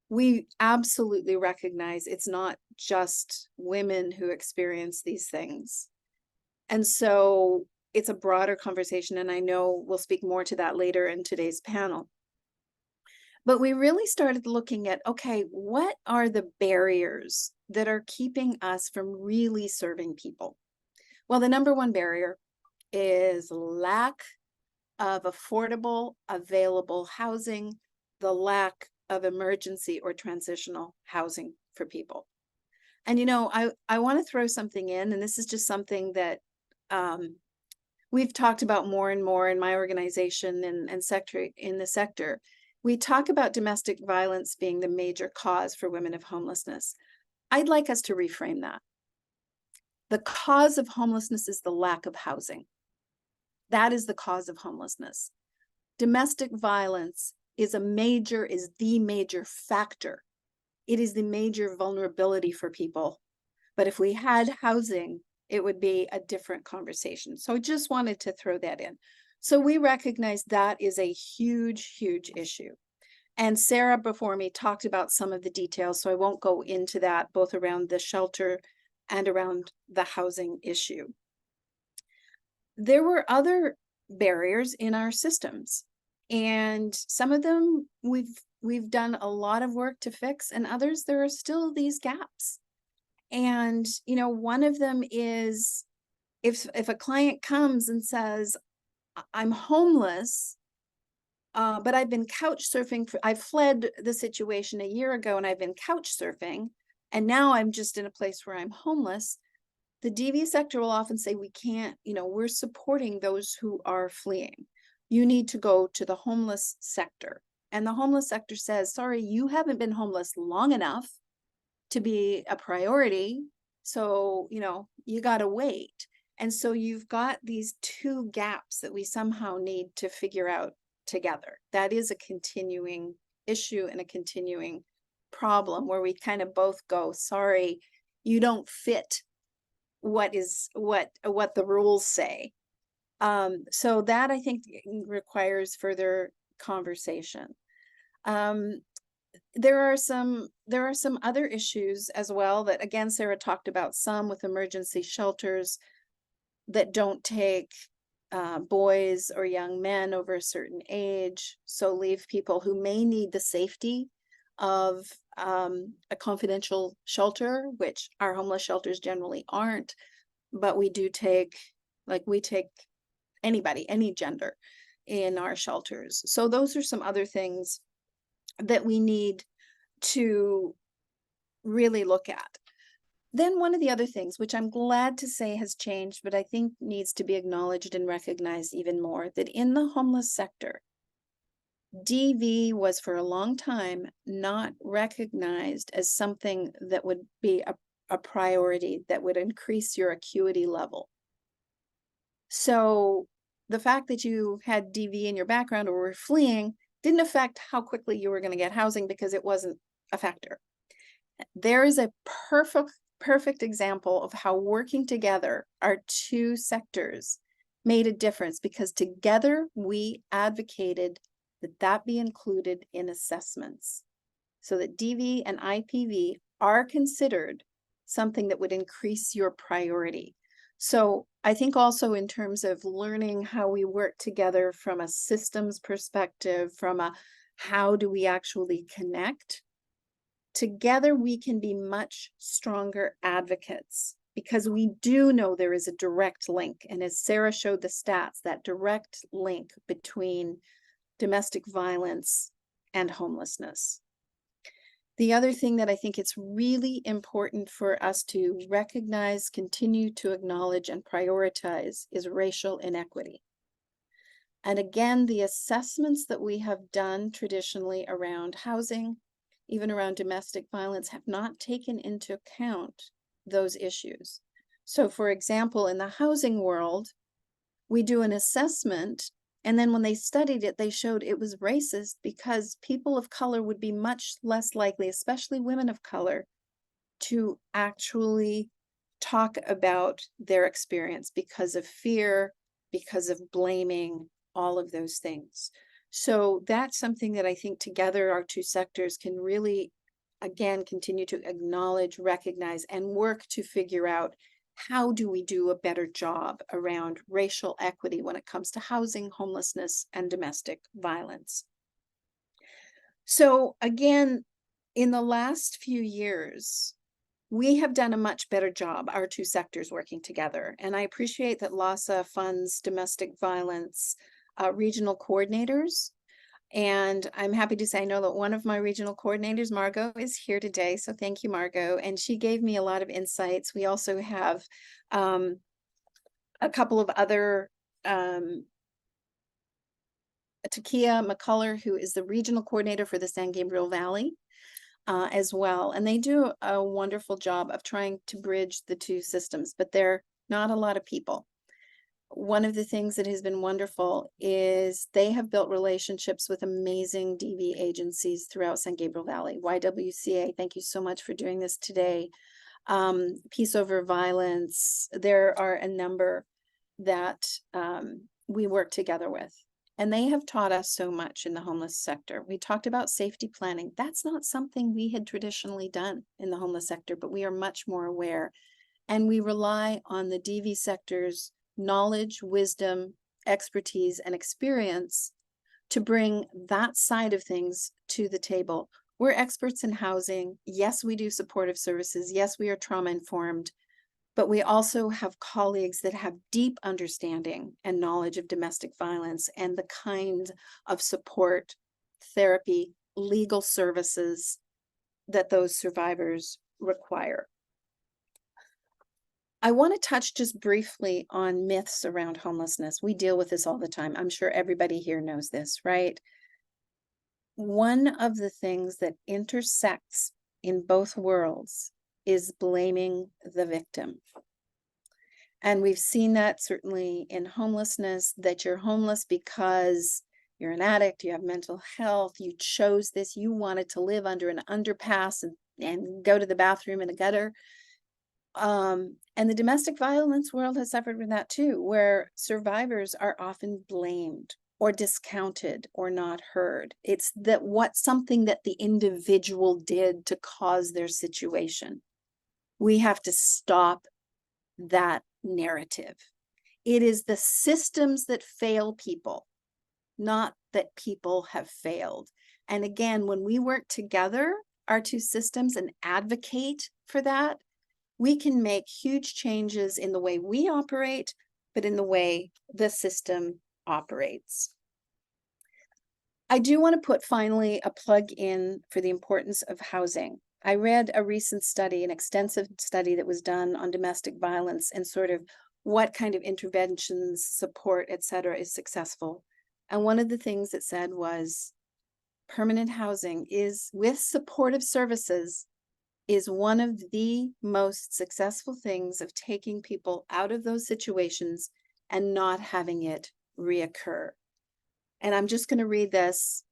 Speaker 7: we absolutely recognize it's not just women who experience these things. And so it's a broader conversation, and I know we'll speak more to that later in today's panel. But we really started looking at, okay, what are the barriers that are keeping us from really serving people? Well, the number one barrier is lack of affordable, available housing, the lack of emergency or transitional housing for people. And, I want to throw something in, and this is just something that we've talked about more and more in my organization and sector in the sector. We talk about domestic violence being the major cause for women of homelessness. I'd like us to reframe that. The cause of homelessness is the lack of housing. That is the cause of homelessness. Domestic violence is the major factor. It is the major vulnerability for people. But if we had housing, it would be a different conversation. So I just wanted to throw that in. So we recognize that is a huge, huge issue. And Sarah before me talked about some of the details, so I won't go into that, both around the shelter and around the housing issue. There were other barriers in our systems, and some of them we've done a lot of work to fix, and others there are still these gaps. And one of them is if a client comes and says, I'm homeless, but I've been couch surfing. I fled the situation a year ago and I've been couch surfing, and now I'm just in a place where I'm homeless. The DV sector will often say, we can't, we're supporting those who are fleeing. You need to go to the homeless sector. And the homeless sector says, sorry, you haven't been homeless long enough to be a priority. So, you got to wait. And so you've got these two gaps that we somehow need to figure out together. That is a continuing issue and a continuing problem where we kind of both go, sorry, you don't fit what the rules say. So that I think requires further conversation. There are some other issues as well that, again, Sarah talked about, some with emergency shelters that don't take boys or young men over a certain age. So leave people who may need the safety of a confidential shelter, which our homeless shelters generally aren't, but we do take, like we take anybody, any gender in our shelters. So those are some other things that we need to really look at. Then one of the other things, which I'm glad to say has changed, but I think needs to be acknowledged and recognized even more, that in the homeless sector, DV was for a long time not recognized as something that would be a priority that would increase your acuity level. So the fact that you had DV in your background or were fleeing didn't affect how quickly you were going to get housing because it wasn't a factor. There is a perfect example of how working together, our two sectors made a difference, because together we advocated that that be included in assessments so that DV and IPV are considered something that would increase your priority. So I think also in terms of learning how we work together from a systems perspective, from a how do we actually connect, together we can be much stronger advocates, because we do know there is a direct link. And as Sarah showed the stats, that direct link between domestic violence and homelessness. The other thing that I think it's really important for us to recognize, continue to acknowledge, and prioritize is racial inequity. And again, the assessments that we have done traditionally around housing, even around domestic violence, have not taken into account those issues. So for example, in the housing world, we do an assessment, and then when they studied it, they showed it was racist because people of color would be much less likely, especially women of color, to actually talk about their experience because of fear, because of blaming, all of those things. So that's something that I think together our two sectors can really, again, continue to acknowledge, recognize, and work to figure out how do we do a better job around racial equity when it comes to housing, homelessness, and domestic violence. So again, in the last few years, we have done a much better job, our two sectors working together. And I appreciate that LASA funds domestic violence regional coordinators. And I'm happy to say I know that one of my regional coordinators, Margot, is here today. So thank you, Margot. And she gave me a lot of insights. We also have a couple of other, Takia McCullough, who is the regional coordinator for the San Gabriel Valley as well. And they do a wonderful job of trying to bridge the two systems, but they're not a lot of people. One of the things that has been wonderful is they have built relationships with amazing DV agencies throughout San Gabriel Valley. YWCA, thank you so much for doing this today. Peace Over Violence, there are a number that we work together with. And they have taught us so much in the homeless sector. We talked about safety planning. That's not something we had traditionally done in the homeless sector, but we are much more aware. And we rely on the DV sector's knowledge, wisdom, expertise, and experience to bring that side of things to the table. We're experts in housing. Yes, we do supportive services. Yes, we are trauma informed, but we also have colleagues that have deep understanding and knowledge of domestic violence and the kind of support, therapy, legal services that those survivors require. I want to touch just briefly on myths around homelessness. We deal with this all the time. I'm sure everybody here knows this, right? One of the things that intersects in both worlds is blaming the victim. And we've seen that certainly in homelessness, that you're homeless because you're an addict, you have mental health, you chose this, you wanted to live under an underpass and go to the bathroom in a gutter. And the domestic violence world has suffered with that too, where survivors are often blamed or discounted or not heard. It's that something that the individual did to cause their situation. We have to stop that narrative. It is the systems that fail people, not that people have failed. And again, when we work together, our two systems, and advocate for that, we can make huge changes in the way we operate, but in the way the system operates. I do want to put finally a plug in for the importance of housing. I read a recent study, an extensive study that was done on domestic violence and sort of what kind of interventions, support, et cetera, is successful. And one of the things it said was permanent housing is, with supportive services, is one of the most successful things of taking people out of those situations and not having it reoccur. And I'm just going to read this.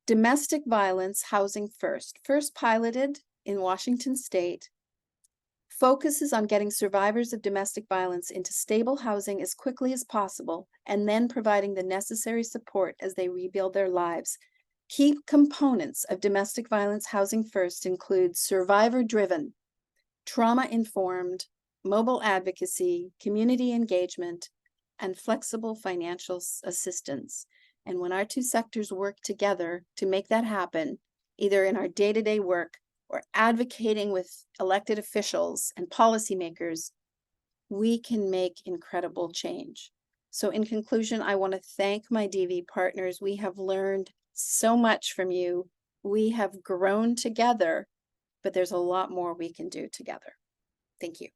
Speaker 7: Domestic violence housing first piloted in Washington State, focuses on getting survivors of domestic violence into stable housing as quickly as possible, and then providing the necessary support as they rebuild their lives. Key components of domestic violence housing first include survivor-driven, trauma-informed, mobile advocacy, community engagement, and flexible financial assistance. And when our two sectors work together to make that happen, either in our day-to-day work or advocating with elected officials and policymakers, we can make incredible change. So in conclusion, I want to thank my DV partners. We have learned so much from you. We have grown together, but there's a lot more we can do together. Thank you.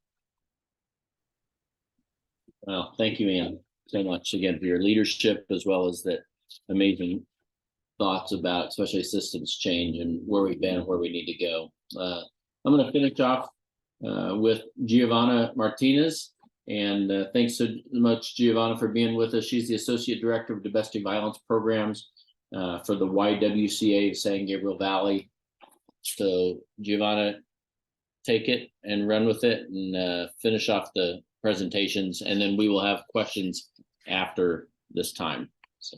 Speaker 3: Well, thank you, Ann, so much again for your leadership, as well as the amazing thoughts about especially systems change and where we've been and where we need to go. I'm going to finish off with Giovanna Martinez. And thanks so much, Giovanna, for being with us. She's the Associate Director of Domestic Violence Programs for the YWCA of San Gabriel Valley. So Giovanna, take it and run with it and finish off the presentations, and then we will have questions after this time. So.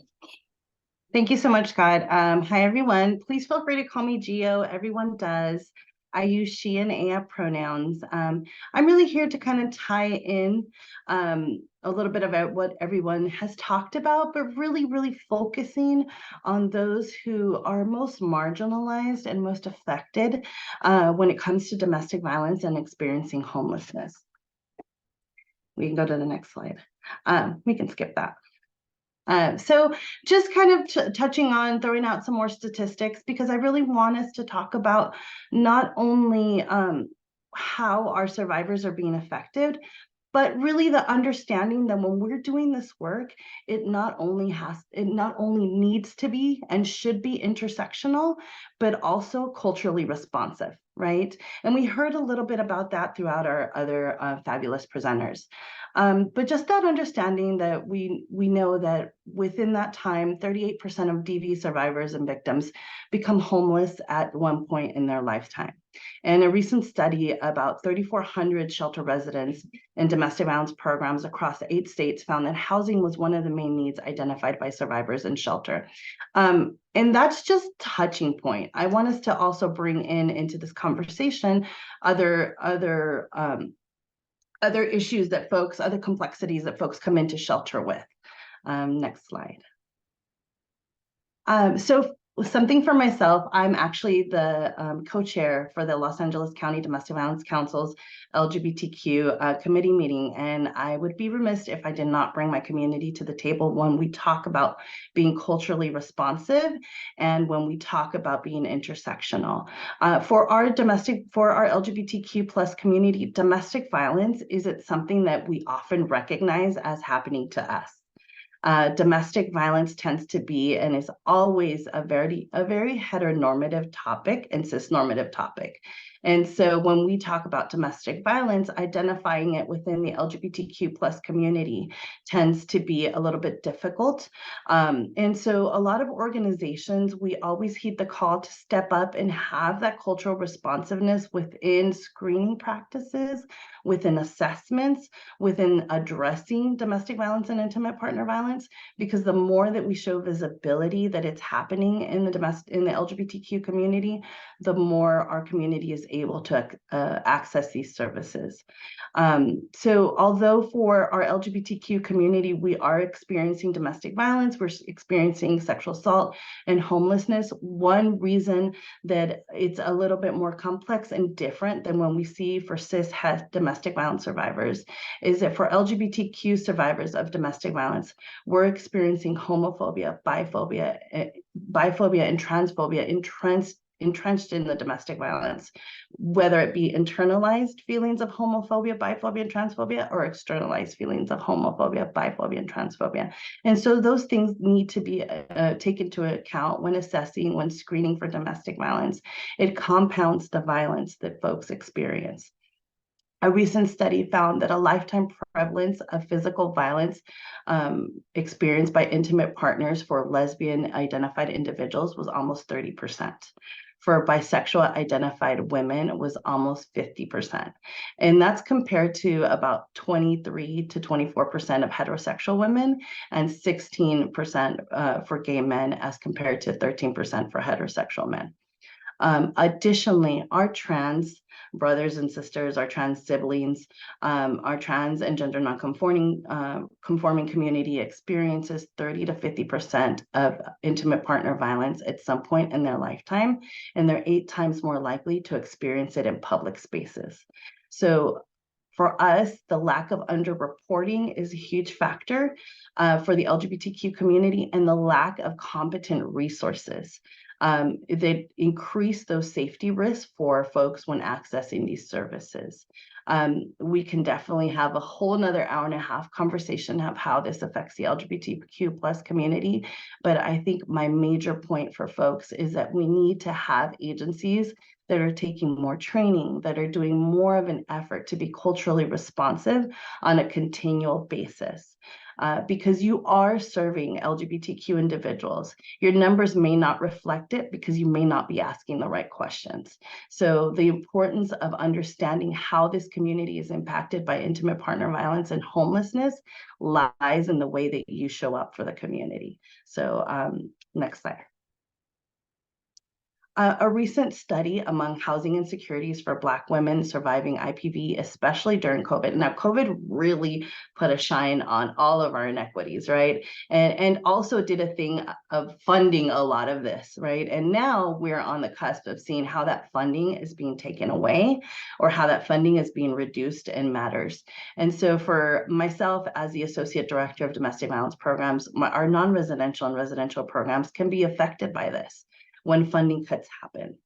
Speaker 8: Thank you so much, Scott. Hi, everyone. Please feel free to call me Gio. Everyone does. I use she and aya pronouns. I'm really here to kind of tie in a little bit about what everyone has talked about, but really focusing on those who are most marginalized and most affected when it comes to domestic violence and experiencing homelessness. We can go to the next slide. We can skip that. So just kind of touching on throwing out some more statistics, because I really want us to talk about not only how our survivors are being affected, but really the understanding that when we're doing this work, it not only needs to be and should be intersectional, but also culturally responsive, right? And we heard a little bit about that throughout our other fabulous presenters. But just that understanding that we know that within that time, 38% of DV survivors and victims become homeless at one point in their lifetime. And a recent study about 3,400 shelter residents in domestic violence programs across 8 states found that housing was one of the main needs identified by survivors in shelter. And that's just touching point. I want us to also bring into this conversation other issues that other complexities that folks come into shelter with. Next slide. So something for myself, I'm actually the co-chair for the Los Angeles County Domestic Violence Council's LGBTQ committee meeting. And I would be remiss if I did not bring my community to the table when we talk about being culturally responsive and when we talk about being intersectional. For our LGBTQ plus community, domestic violence isn't something that we often recognize as happening to us. Domestic violence tends to be and is always a very heteronormative topic and cisnormative topic. And so when we talk about domestic violence, identifying it within the LGBTQ plus community tends to be a little bit difficult. And so a lot of organizations, we always heed the call to step up and have that cultural responsiveness within screening practices, within assessments, within addressing domestic violence and intimate partner violence, because the more that we show visibility that it's happening in the LGBTQ community, the more our community is able to access these services. So although for our LGBTQ community, we are experiencing domestic violence, we're experiencing sexual assault and homelessness, one reason that it's a little bit more complex and different than when we see for cis domestic violence survivors is that for LGBTQ survivors of domestic violence, we're experiencing homophobia, biphobia and transphobia entrenched in the domestic violence, whether it be internalized feelings of homophobia, biphobia, and transphobia, or externalized feelings of homophobia, biphobia, and transphobia. And so those things need to be taken into account when assessing, when screening for domestic violence. It compounds the violence that folks experience. A recent study found that a lifetime prevalence of physical violence experienced by intimate partners for lesbian identified individuals was almost 30%. For bisexual identified women, it was almost 50%. And that's compared to about 23 to 24% of heterosexual women and 16% for gay men as compared to 13% for heterosexual men. Additionally, our trans brothers and sisters, our trans siblings, our trans and gender non-conforming conforming community experiences 30 to 50% of intimate partner violence at some point in their lifetime, and they're 8 times more likely to experience it in public spaces. So for us, the lack of underreporting is a huge factor for the LGBTQ community, and the lack of competent resources that increase those safety risks for folks when accessing these services. We can definitely have a whole nother hour and a half conversation of how this affects the LGBTQ plus community. But I think my major point for folks is that we need to have agencies that are taking more training, that are doing more of an effort to be culturally responsive on a continual basis. Because you are serving LGBTQ individuals. Your numbers may not reflect it because you may not be asking the right questions. So the importance of understanding how this community is impacted by intimate partner violence and homelessness lies in the way that you show up for the community. So next slide. A recent study among housing insecurities for Black women surviving IPV, especially during COVID. Now, COVID really put a shine on all of our inequities, right? And also did a thing of funding a lot of this, right? And now we're on the cusp of seeing how that funding is being taken away or how that funding is being reduced in matters. And so for myself as the Associate Director of Domestic Violence Programs, our non-residential and residential programs can be affected by this when funding cuts happen.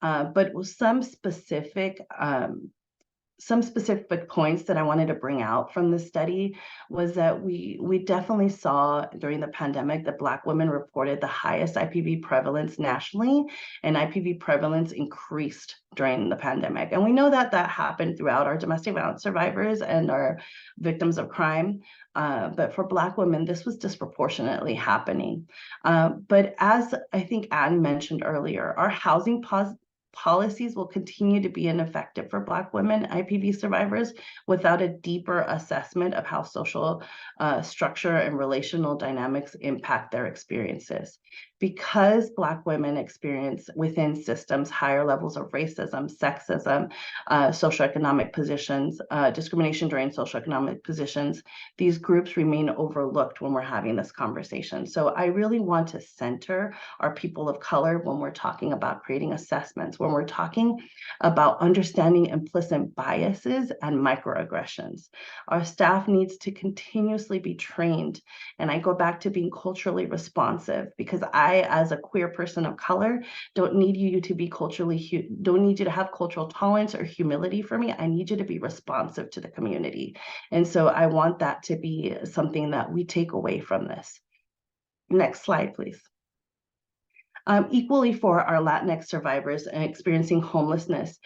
Speaker 8: But some specific points that I wanted to bring out from this study was that we definitely saw during the pandemic that Black women reported the highest IPV prevalence nationally, and IPV prevalence increased during the pandemic. And we know that that happened throughout our domestic violence survivors and our victims of crime. But for Black women, this was disproportionately happening. But as I think Anne mentioned earlier, our housing policies will continue to be ineffective for Black women IPV survivors without a deeper assessment of how social structure and relational dynamics impact their experiences. Because Black women experience within systems higher levels of racism, sexism, socioeconomic positions, discrimination during socioeconomic positions, these groups remain overlooked when we're having this conversation. So I really want to center our people of color when we're talking about creating assessments, when we're talking about understanding implicit biases and microaggressions. Our staff needs to continuously be trained. And I go back to being culturally responsive, because I, as a queer person of color, don't need you to be don't need you to have cultural tolerance or humility for me. I need you to be responsive to the community. And so I want that to be something that we take away from this. Next slide, please. Equally for our Latinx survivors and experiencing homelessness,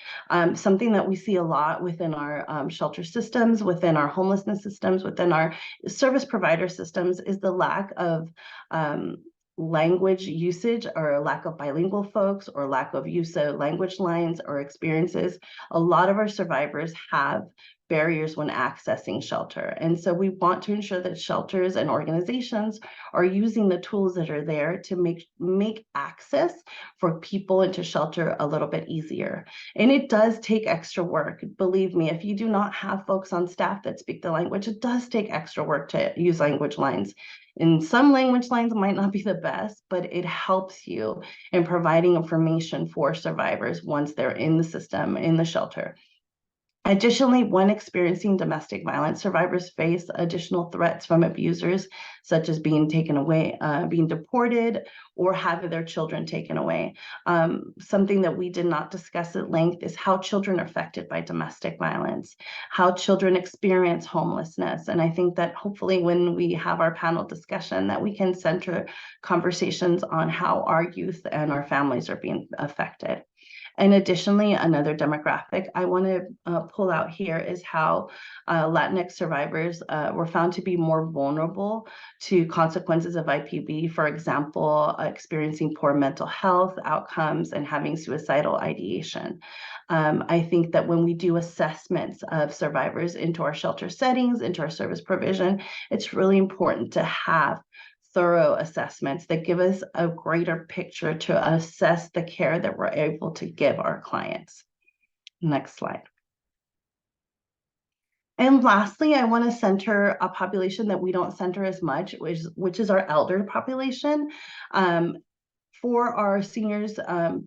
Speaker 8: something that we see a lot within our shelter systems, within our homelessness systems, within our service provider systems is the lack of language usage or lack of bilingual folks or lack of use of language lines or experiences. A lot of our survivors have barriers when accessing shelter. And so we want to ensure that shelters and organizations are using the tools that are there to make access for people into shelter a little bit easier. And it does take extra work. Believe me, if you do not have folks on staff that speak the language, it does take extra work to use language lines. And some language lines might not be the best, but it helps you in providing information for survivors once they're in the system, in the shelter. Additionally, when experiencing domestic violence, survivors face additional threats from abusers, such as being taken away, being deported, or having their children taken away. Something that we did not discuss at length is how children are affected by domestic violence, how children experience homelessness. And I think that hopefully when we have our panel discussion, that we can center conversations on how our youth and our families are being affected. And additionally, another demographic I want to pull out here is how Latinx survivors were found to be more vulnerable to consequences of IPV, for example, experiencing poor mental health outcomes and having suicidal ideation. I think that when we do assessments of survivors into our shelter settings, into our service provision, it's really important to have thorough assessments that give us a greater picture to assess the care that we're able to give our clients. Next slide. And lastly, I want to center a population that we don't center as much, which is our elder population. For our seniors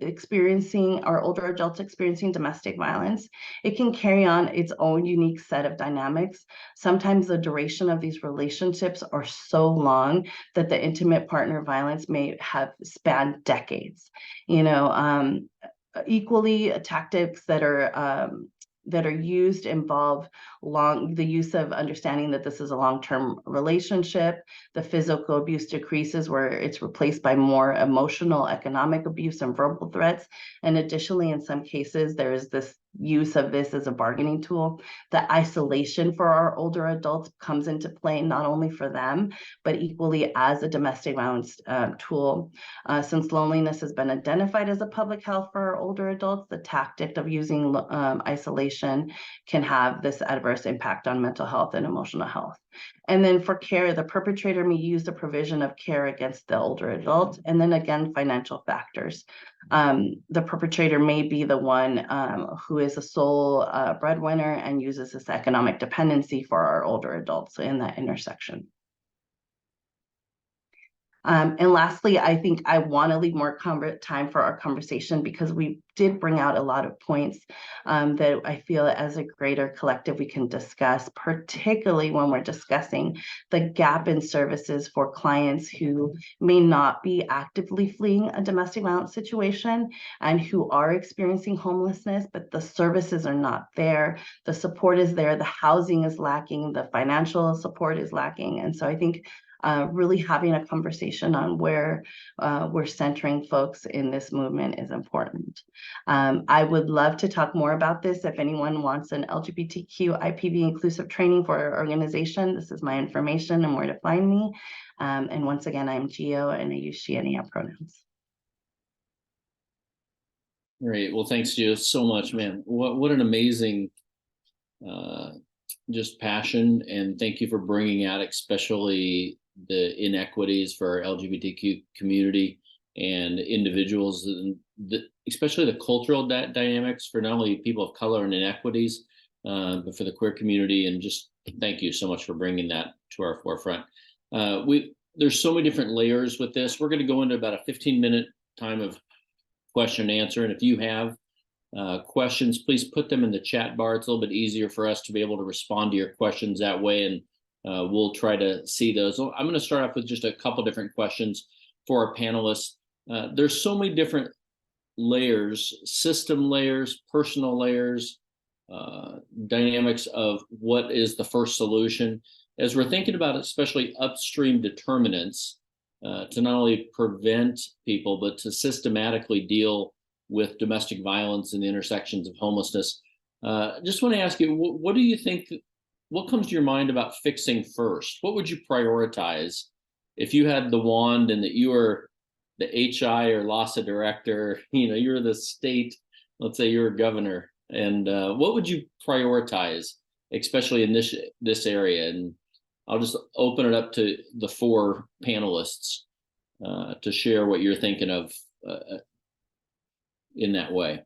Speaker 8: experiencing, our older adults experiencing domestic violence, it can carry on its own unique set of dynamics. Sometimes the duration of these relationships are so long that the intimate partner violence may have spanned decades. You know, equally, tactics that are used involve the use of understanding that this is a long-term relationship. The physical abuse decreases where it's replaced by more emotional, economic abuse and verbal threats. And additionally, in some cases, there is this use of this as a bargaining tool. The isolation for our older adults comes into play not only for them, but equally as a domestic violence tool. Since loneliness has been identified as a public health for our older adults, the tactic of using isolation can have this adverse impact on mental health and emotional health. And then for care, the perpetrator may use the provision of care against the older adult. And then again, financial factors. The perpetrator may be the one who is a sole breadwinner and uses this economic dependency for our older adults in that intersection. And lastly, I think I want to leave more time for our conversation because we did bring out a lot of points that I feel as a greater collective we can discuss, particularly when we're discussing the gap in services for clients who may not be actively fleeing a domestic violence situation and who are experiencing homelessness, but the services are not there. The support is there, the housing is lacking, the financial support is lacking. And so I think really having a conversation on where we're centering folks in this movement is important. I would love to talk more about this. If anyone wants an LGBTQ IPV inclusive training for our organization, this is my information and where to find me. And once again, I'm Gio and I use she and her pronouns.
Speaker 3: Great. Well, thanks, Gio, so much, man. What an amazing just passion, and thank you for bringing out especially the inequities for our LGBTQ community and individuals, and especially the cultural dynamics for not only people of color and inequities, but for the queer community. And just thank you so much for bringing that to our forefront. There's so many different layers with this. We're going to go into about a 15-minute time of question and answer. And if you have questions, please put them in the chat bar. It's a little bit easier for us to be able to respond to your questions that way, and we'll try to see those. I'm going to start off with just a couple different questions for our panelists. There's so many different layers, system layers, personal layers, dynamics of what is the first solution. As we're thinking about especially upstream determinants to not only prevent people, but to systematically deal with domestic violence and the intersections of homelessness. Just want to ask you, what do you think, what comes to your mind about fixing first? What would you prioritize if you had the wand and that you were the HI or LASA director, you're the state, let's say you're a governor, and what would you prioritize especially in this area. And I'll just open it up to the four panelists to share what you're thinking of in that way.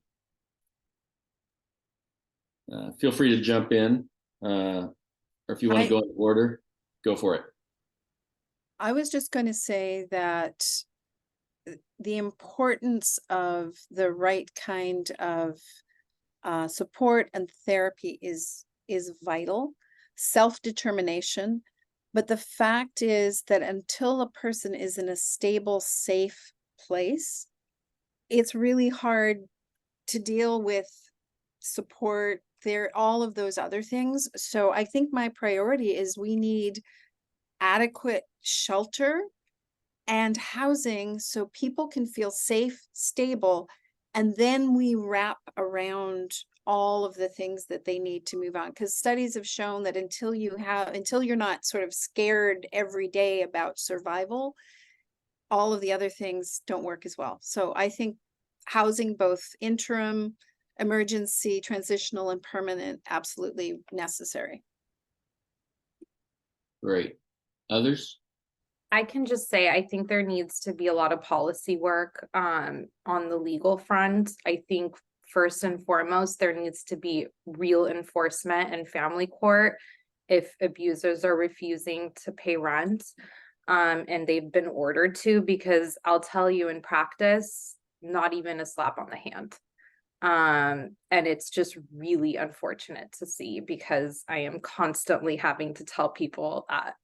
Speaker 3: Feel free to jump in, or if you want to go in order, go for it.
Speaker 7: I was just going to say that the importance of the right kind of support and therapy is vital. Self-determination. But the fact is that until a person is in a stable, safe place, it's really hard to deal with support, all of those other things. So I think my priority is we need adequate shelter and housing so people can feel safe, stable, and then we wrap around all of the things that they need to move on. Because studies have shown that until you're not sort of scared every day about survival, all of the other things don't work as well. So I think housing, both interim, emergency, transitional, and permanent, absolutely necessary.
Speaker 3: Great. Others?
Speaker 4: I can just say, I think there needs to be a lot of policy work on the legal front. I think first and foremost, there needs to be real enforcement in family court if abusers are refusing to pay rent and they've been ordered to, because I'll tell you in practice, not even a slap on the hand. And it's just really unfortunate to see, because I am constantly having to tell people that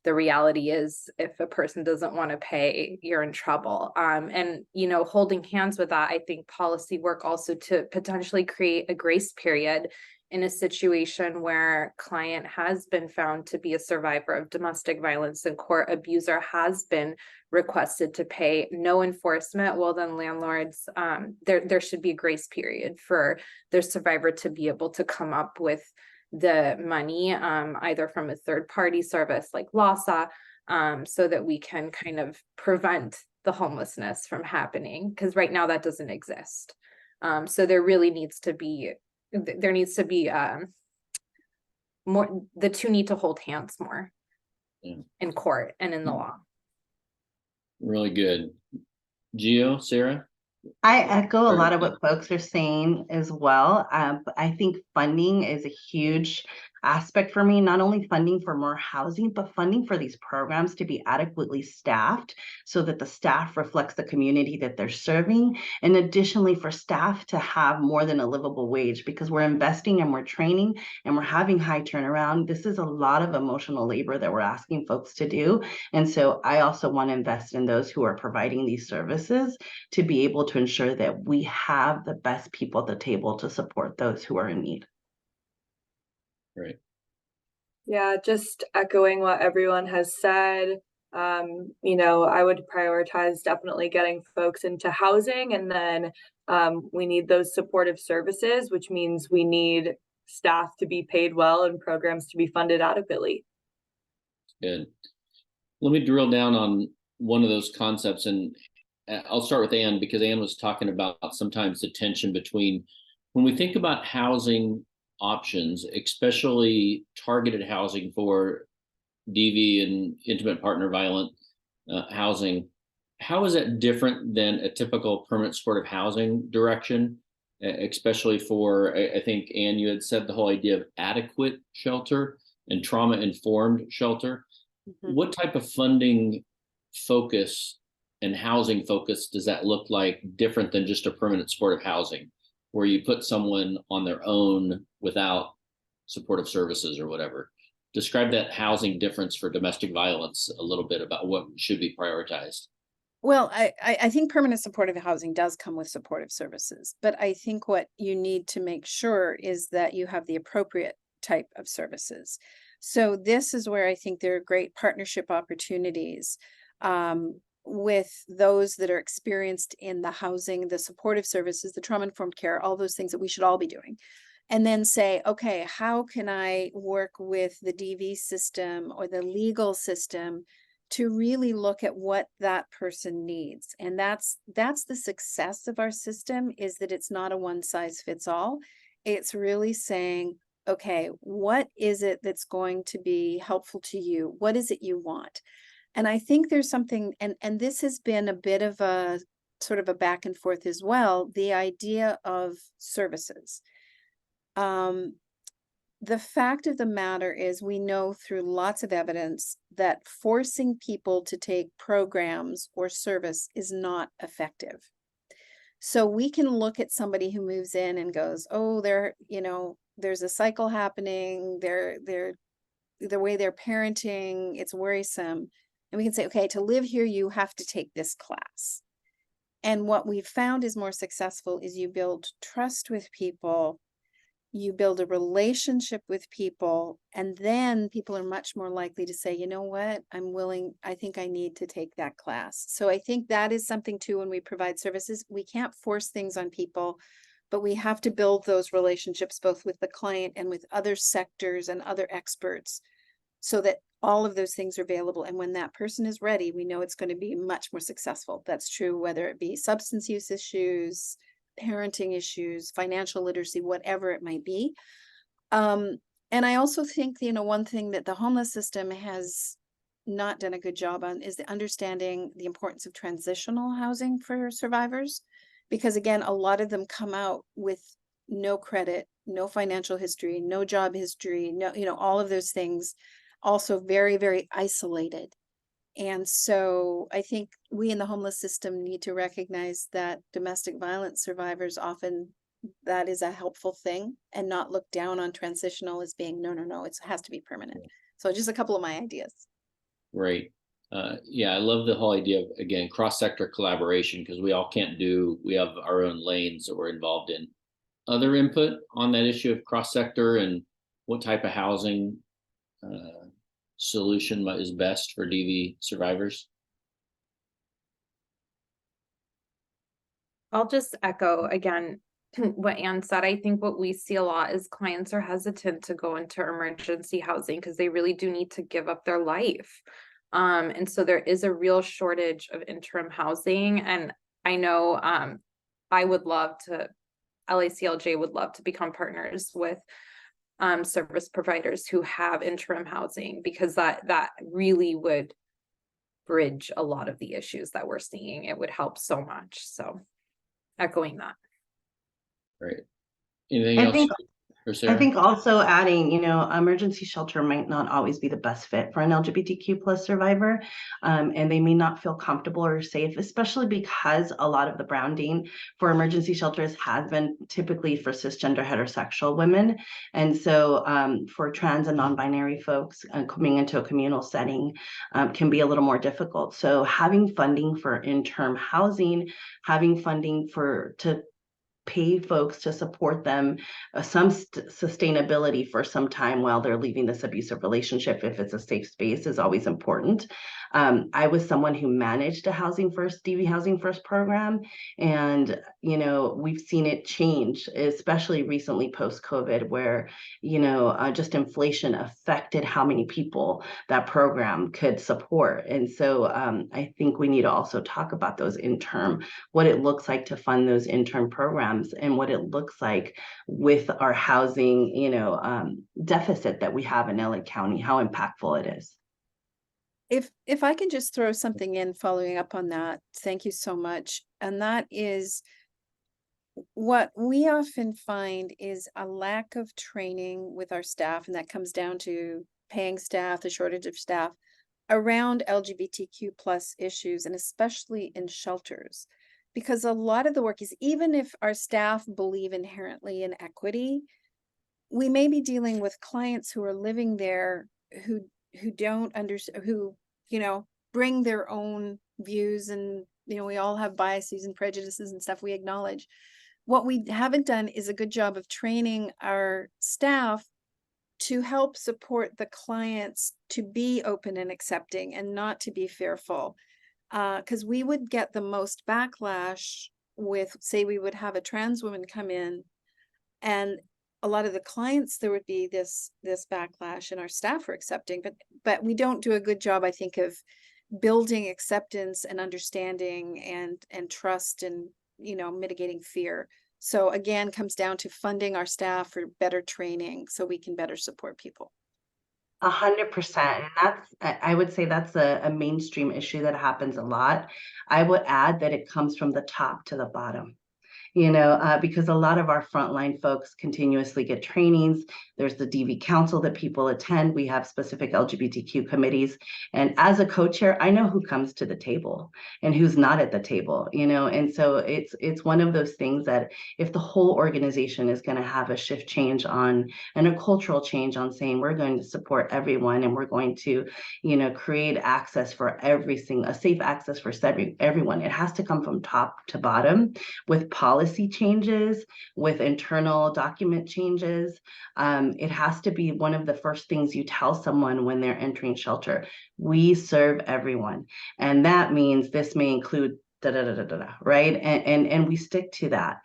Speaker 4: the reality is if a person doesn't want to pay, you're in trouble. And, you know, holding hands with that, I think policy work also to potentially create a grace period in a situation where client has been found to be a survivor of domestic violence in court, abuser has been requested to pay, no enforcement, well then landlords, there should be a grace period for their survivor to be able to come up with the money, either from a third party service like LASA, so that we can kind of prevent the homelessness from happening, because right now that doesn't exist. So there really needs to be, more, the two need to hold hands more in court and in the law.
Speaker 3: Really good. Gio, Sarah?
Speaker 8: I echo a lot of what folks are saying as well. But I think funding is a huge aspect for me, not only funding for more housing, but funding for these programs to be adequately staffed so that the staff reflects the community that they're serving. And additionally, for staff to have more than a livable wage, because we're investing and we're training and we're having high turnaround. This is a lot of emotional labor that we're asking folks to do. And so I also want to invest in those who are providing these services to be able to ensure that we have the best people at the table to support those who are in need.
Speaker 3: Great.
Speaker 6: Yeah, just echoing what everyone has said. You know, I would prioritize definitely getting folks into housing, and then we need those supportive services, which means we need staff to be paid well and programs to be funded adequately.
Speaker 3: Good. Let me drill down on one of those concepts, and I'll start with Ann, because Ann was talking about sometimes the tension between when we think about housing options, especially targeted housing for DV and intimate partner violent housing. How is that different than a typical permanent supportive housing direction, especially for, I think, Ann, you had said the whole idea of adequate shelter and trauma-informed shelter. Mm-hmm. What type of funding focus and housing focus does that look like different than just a permanent supportive housing, where you put someone on their own without supportive services or whatever? Describe that housing difference for domestic violence a little bit, about what should be prioritized.
Speaker 7: Well, I think permanent supportive housing does come with supportive services, but I think what you need to make sure is that you have the appropriate type of services. So this is where I think there are great partnership opportunities with those that are experienced in the housing, the supportive services, the trauma-informed care, all those things that we should all be doing. And then say, okay, how can I work with the DV system or the legal system to really look at what that person needs? And that's the success of our system, is that it's not a one size fits all. It's really saying, okay, what is it that's going to be helpful to you? What is it you want? And I think there's something, and this has been a bit of a sort of a back and forth as well, the idea of services. The fact of the matter is we know through lots of evidence that forcing people to take programs or service is not effective. So we can look at somebody who moves in and goes, oh, there's a cycle happening, the way they're parenting, it's worrisome. And we can say, okay, to live here, you have to take this class. And what we've found is more successful is you build trust with people, you build a relationship with people, and then people are much more likely to say, you know what, I think I need to take that class. So I think that is something too, when we provide services, we can't force things on people, but we have to build those relationships both with the client and with other sectors and other experts so that all of those things are available. And when that person is ready, we know it's going to be much more successful. That's true, whether it be substance use issues, parenting issues, financial literacy, whatever it might be. And I also think, one thing that the homeless system has not done a good job on is the understanding the importance of transitional housing for survivors. Because again, a lot of them come out with no credit, no financial history, no job history, no, all of those things, also very, very isolated. And so I think we in the homeless system need to recognize that domestic violence survivors, often that is a helpful thing, and not look down on transitional as being, no, it has to be permanent. So just a couple of my ideas.
Speaker 3: Right. Yeah, I love the whole idea of, again, cross-sector collaboration, because we have our own lanes that we're involved in. Other input on that issue of cross-sector and what type of housing solution is best for DV survivors?
Speaker 4: I'll just echo again what Anne said. I think what we see a lot is clients are hesitant to go into emergency housing because they really do need to give up their life. And so there is a real shortage of interim housing. And I know LACLJ would love to become partners with service providers who have interim housing, because that really would bridge a lot of the issues that we're seeing. It would help so much. So echoing that.
Speaker 3: Right. Anything
Speaker 8: I
Speaker 3: else
Speaker 8: think
Speaker 3: for Sarah?
Speaker 8: I think also adding, emergency shelter might not always be the best fit for an LGBTQ plus survivor, and they may not feel comfortable or safe, especially because a lot of the branding for emergency shelters has been typically for cisgender heterosexual women. And so for trans and non-binary folks coming into a communal setting can be a little more difficult. So having funding for interim housing, having funding to pay folks to support them, some sustainability for some time while they're leaving this abusive relationship, if it's a safe space, is always important. I was someone who managed a DV Housing First program, and we've seen it change, especially recently post-COVID, where just inflation affected how many people that program could support. And so I think we need to also talk about those what it looks like to fund those interim programs, and what it looks like with our housing, deficit that we have in LA County, how impactful it is.
Speaker 7: If I can just throw something in following up on that, thank you so much. And that is, what we often find is a lack of training with our staff, and that comes down to paying staff, the shortage of staff around LGBTQ plus issues, and especially in shelters. Because a lot of the work is, even if our staff believe inherently in equity, we may be dealing with clients who are living there who don't understand, who bring their own views, and we all have biases and prejudices and stuff we acknowledge. What we haven't done is a good job of training our staff to help support the clients to be open and accepting and not to be fearful. Because we would get the most backlash with, say, we would have a trans woman come in, and a lot of the clients, there would be this backlash, and our staff are accepting, but we don't do a good job, I think, of building acceptance and understanding and trust, and mitigating fear. So again, comes down to funding our staff for better training so we can better support people.
Speaker 8: 100%. And I would say that's a mainstream issue that happens a lot. I would add that it comes from the top to the bottom. Because a lot of our frontline folks continuously get trainings. There's the DV Council that people attend. We have specific LGBTQ committees. And as a co-chair, I know who comes to the table and who's not at the table, and so it's one of those things that if the whole organization is going to have a shift change on and a cultural change on saying we're going to support everyone and we're going to, create access for a safe access for everyone, it has to come from top to bottom with policy changes, with internal document changes. It has to be one of the first things you tell someone when they're entering shelter. We serve everyone. And that means this may include right? And we stick to that.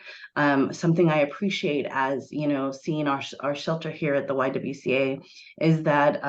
Speaker 8: Something I appreciate as, seeing our shelter here at the YWCA is that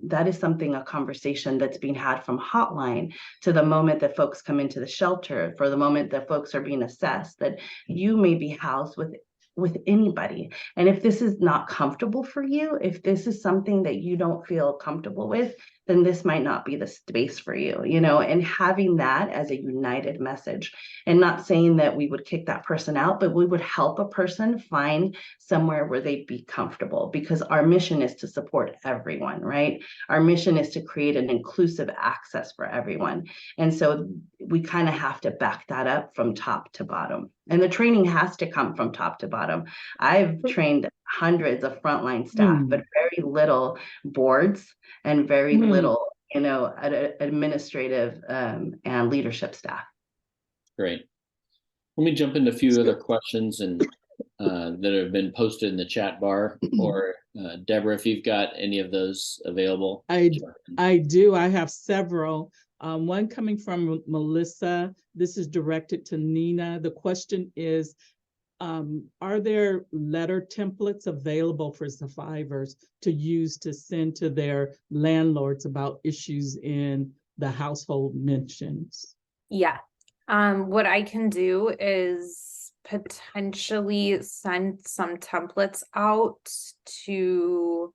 Speaker 8: that is a conversation that's being had from hotline to the moment that folks come into the shelter, for the moment that folks are being assessed, that you may be housed with anybody. And if this is not comfortable for you, if this is something that you don't feel comfortable with, then this might not be the space for you, and having that as a united message, and not saying that we would kick that person out, but we would help a person find somewhere where they'd be comfortable, because our mission is to support everyone, right? Our mission is to create an inclusive access for everyone. And so we kind of have to back that up from top to bottom. And the training has to come from top to bottom. I've trained hundreds of frontline staff, but very little boards and very little, administrative and leadership staff.
Speaker 3: Great. Let me jump into a few other questions and that have been posted in the chat bar, or Deborah, if you've got any of those available.
Speaker 1: I do. I have several. One coming from Melissa. This is directed to Nina. The question is, are there letter templates available for survivors to use to send to their landlords about issues in the household mentions?
Speaker 4: Yeah. What I can do is potentially send some templates out to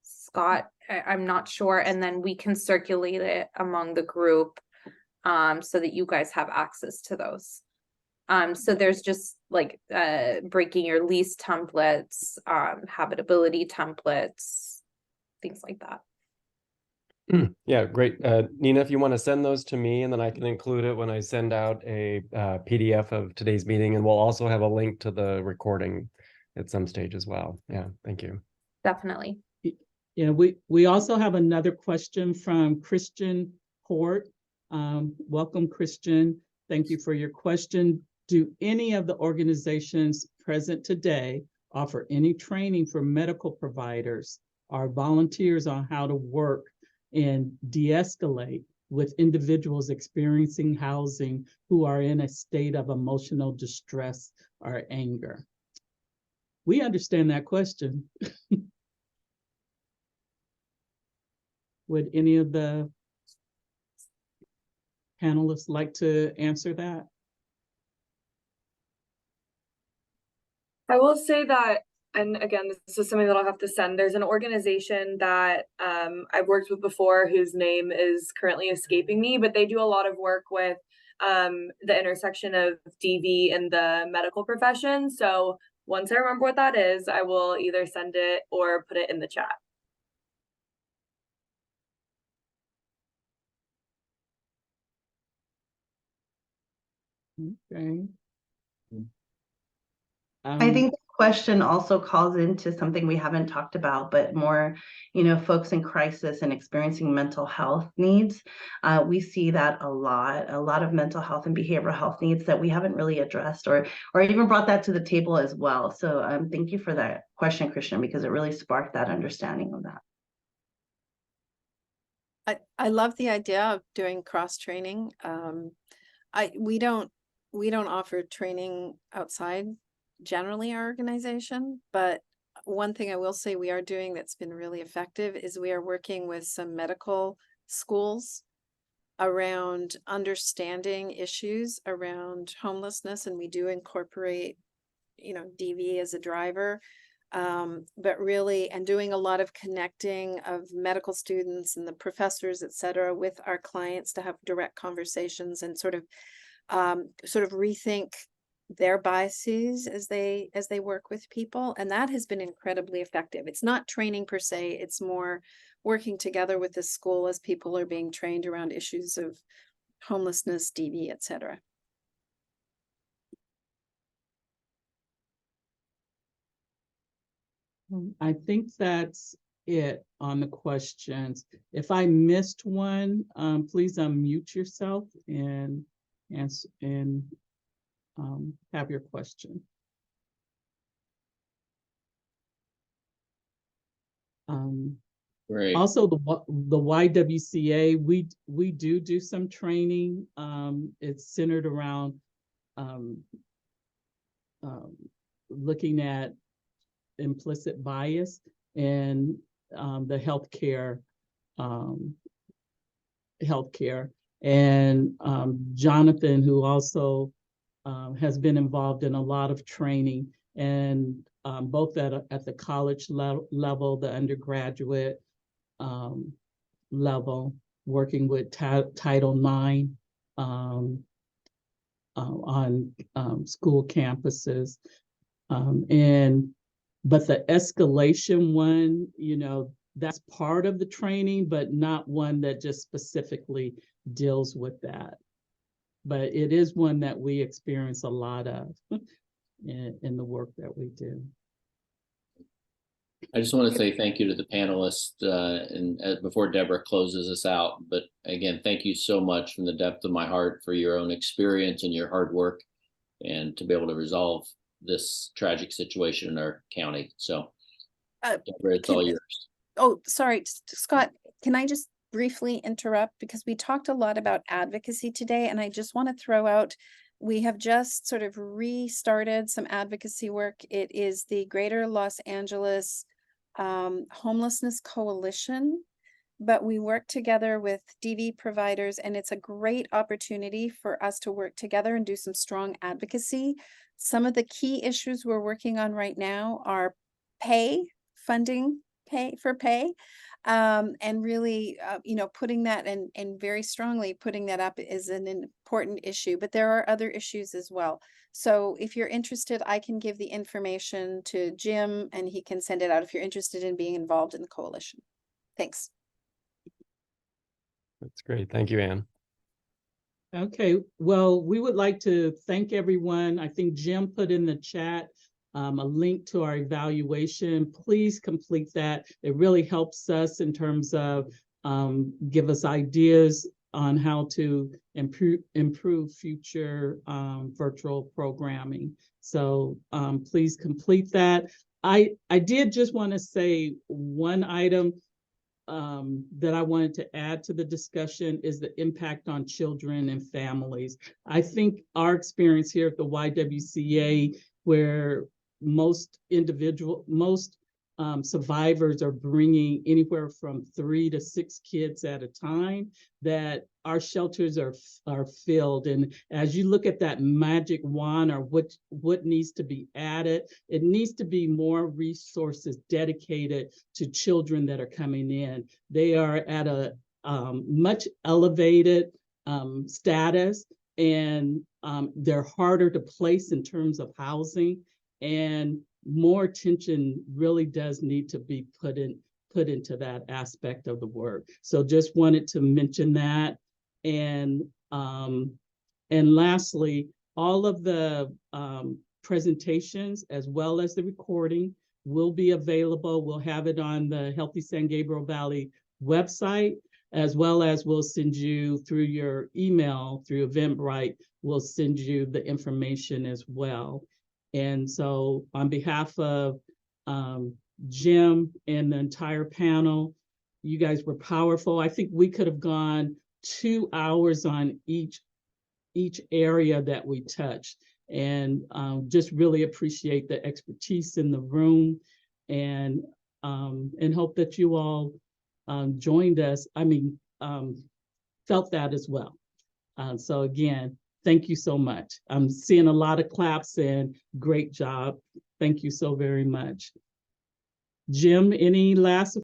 Speaker 4: Scott. I'm not sure. And then we can circulate it among the group so that you guys have access to those. So there's just like breaking your lease templates, habitability templates, things like that.
Speaker 2: Yeah, great. Nina, if you want to send those to me, and then I can include it when I send out a PDF of today's meeting, and we'll also have a link to the recording at some stage as well. Yeah, thank you.
Speaker 4: Definitely.
Speaker 1: Yeah, we also have another question from Christian Port. Welcome, Christian. Thank you for your question. Do any of the organizations present today offer any training for medical providers or volunteers on how to work and de-escalate with individuals experiencing housing who are in a state of emotional distress or anger? We understand that question. Would any of the panelists like to answer that?
Speaker 6: I will say that, and again, this is something that I'll have to send. There's an organization that I've worked with before whose name is currently escaping me, but they do a lot of work with the intersection of DV and the medical profession. So once I remember what that is, I will either send it or put it in the chat.
Speaker 1: Okay.
Speaker 8: I think the question also calls into something we haven't talked about, but more, folks in crisis and experiencing mental health needs. We see that a lot of mental health and behavioral health needs that we haven't really addressed or even brought that to the table as well. So thank you for that question, Christian, because it really sparked that understanding of that.
Speaker 7: I love the idea of doing cross training. We don't offer training outside generally our organization, but one thing I will say we are doing that's been really effective is we are working with some medical schools around understanding issues around homelessness, and we do incorporate DV as a driver. But really, and doing a lot of connecting of medical students and the professors, et cetera, with our clients to have direct conversations and sort of rethink their biases as they work with people. And that has been incredibly effective. It's not training per se, it's more working together with the school as people are being trained around issues of homelessness, DV, et cetera.
Speaker 1: I think that's it on the questions. If I missed one, please unmute yourself and answer and have your question.
Speaker 3: Great.
Speaker 1: Also, the YWCA, we do some training. It's centered around looking at implicit bias and the healthcare. And Jonathan, who also has been involved in a lot of training, and both at the college level, the undergraduate level, working with Title IX on school campuses. But the escalation one, that's part of the training, but not one that just specifically deals with that. But it is one that we experience a lot of in the work that we do.
Speaker 3: I just want to say thank you to the panelists and before Deborah closes us out. But again, thank you so much from the depth of my heart for your own experience and your hard work and to be able to resolve this tragic situation in our county. So Deborah, it's all yours.
Speaker 7: Oh, sorry, Scott, can I just briefly interrupt? Because we talked a lot about advocacy today, and I just want to throw out, we have just sort of restarted some advocacy work. It is the Greater Los Angeles Homelessness Coalition, but we work together with DV providers, and it's a great opportunity for us to work together and do some strong advocacy. Some of the key issues we're working on right now are funding, and really, putting that and very strongly putting that up is an important issue, but there are other issues as well. So if you're interested, I can give the information to Jim and he can send it out if you're interested in being involved in the coalition. Thanks.
Speaker 2: That's great. Thank you, Anne.
Speaker 1: Okay, well, we would like to thank everyone. I think Jim put in the chat a link to our evaluation. Please complete that. It really helps us in terms of give us ideas on how to improve future virtual programming. So please complete that. I did just want to say one item that I wanted to add to the discussion is the impact on children and families. I think our experience here at the YWCA, where most survivors are bringing anywhere from 3 to 6 kids at a time, that our shelters are filled. And as you look at that magic wand or what needs to be added, it needs to be more resources dedicated to children that are coming in. They are at a much elevated status, and they're harder to place in terms of housing, and more attention really does need to be put into that aspect of the work. So just wanted to mention that. And lastly, all of the presentations as well as the recording will be available. We'll have it on the Healthy San Gabriel Valley website, as well as we'll send you through your email, through Eventbrite, we'll send you the information as well. And so on behalf of Jim and the entire panel, you guys were powerful. I think we could have gone 2 hours on each area that we touched, and just really appreciate the expertise in the room, and hope that you all joined us. Felt that as well. So again, thank you so much. I'm seeing a lot of claps and great job. Thank you so very much. Jim, any last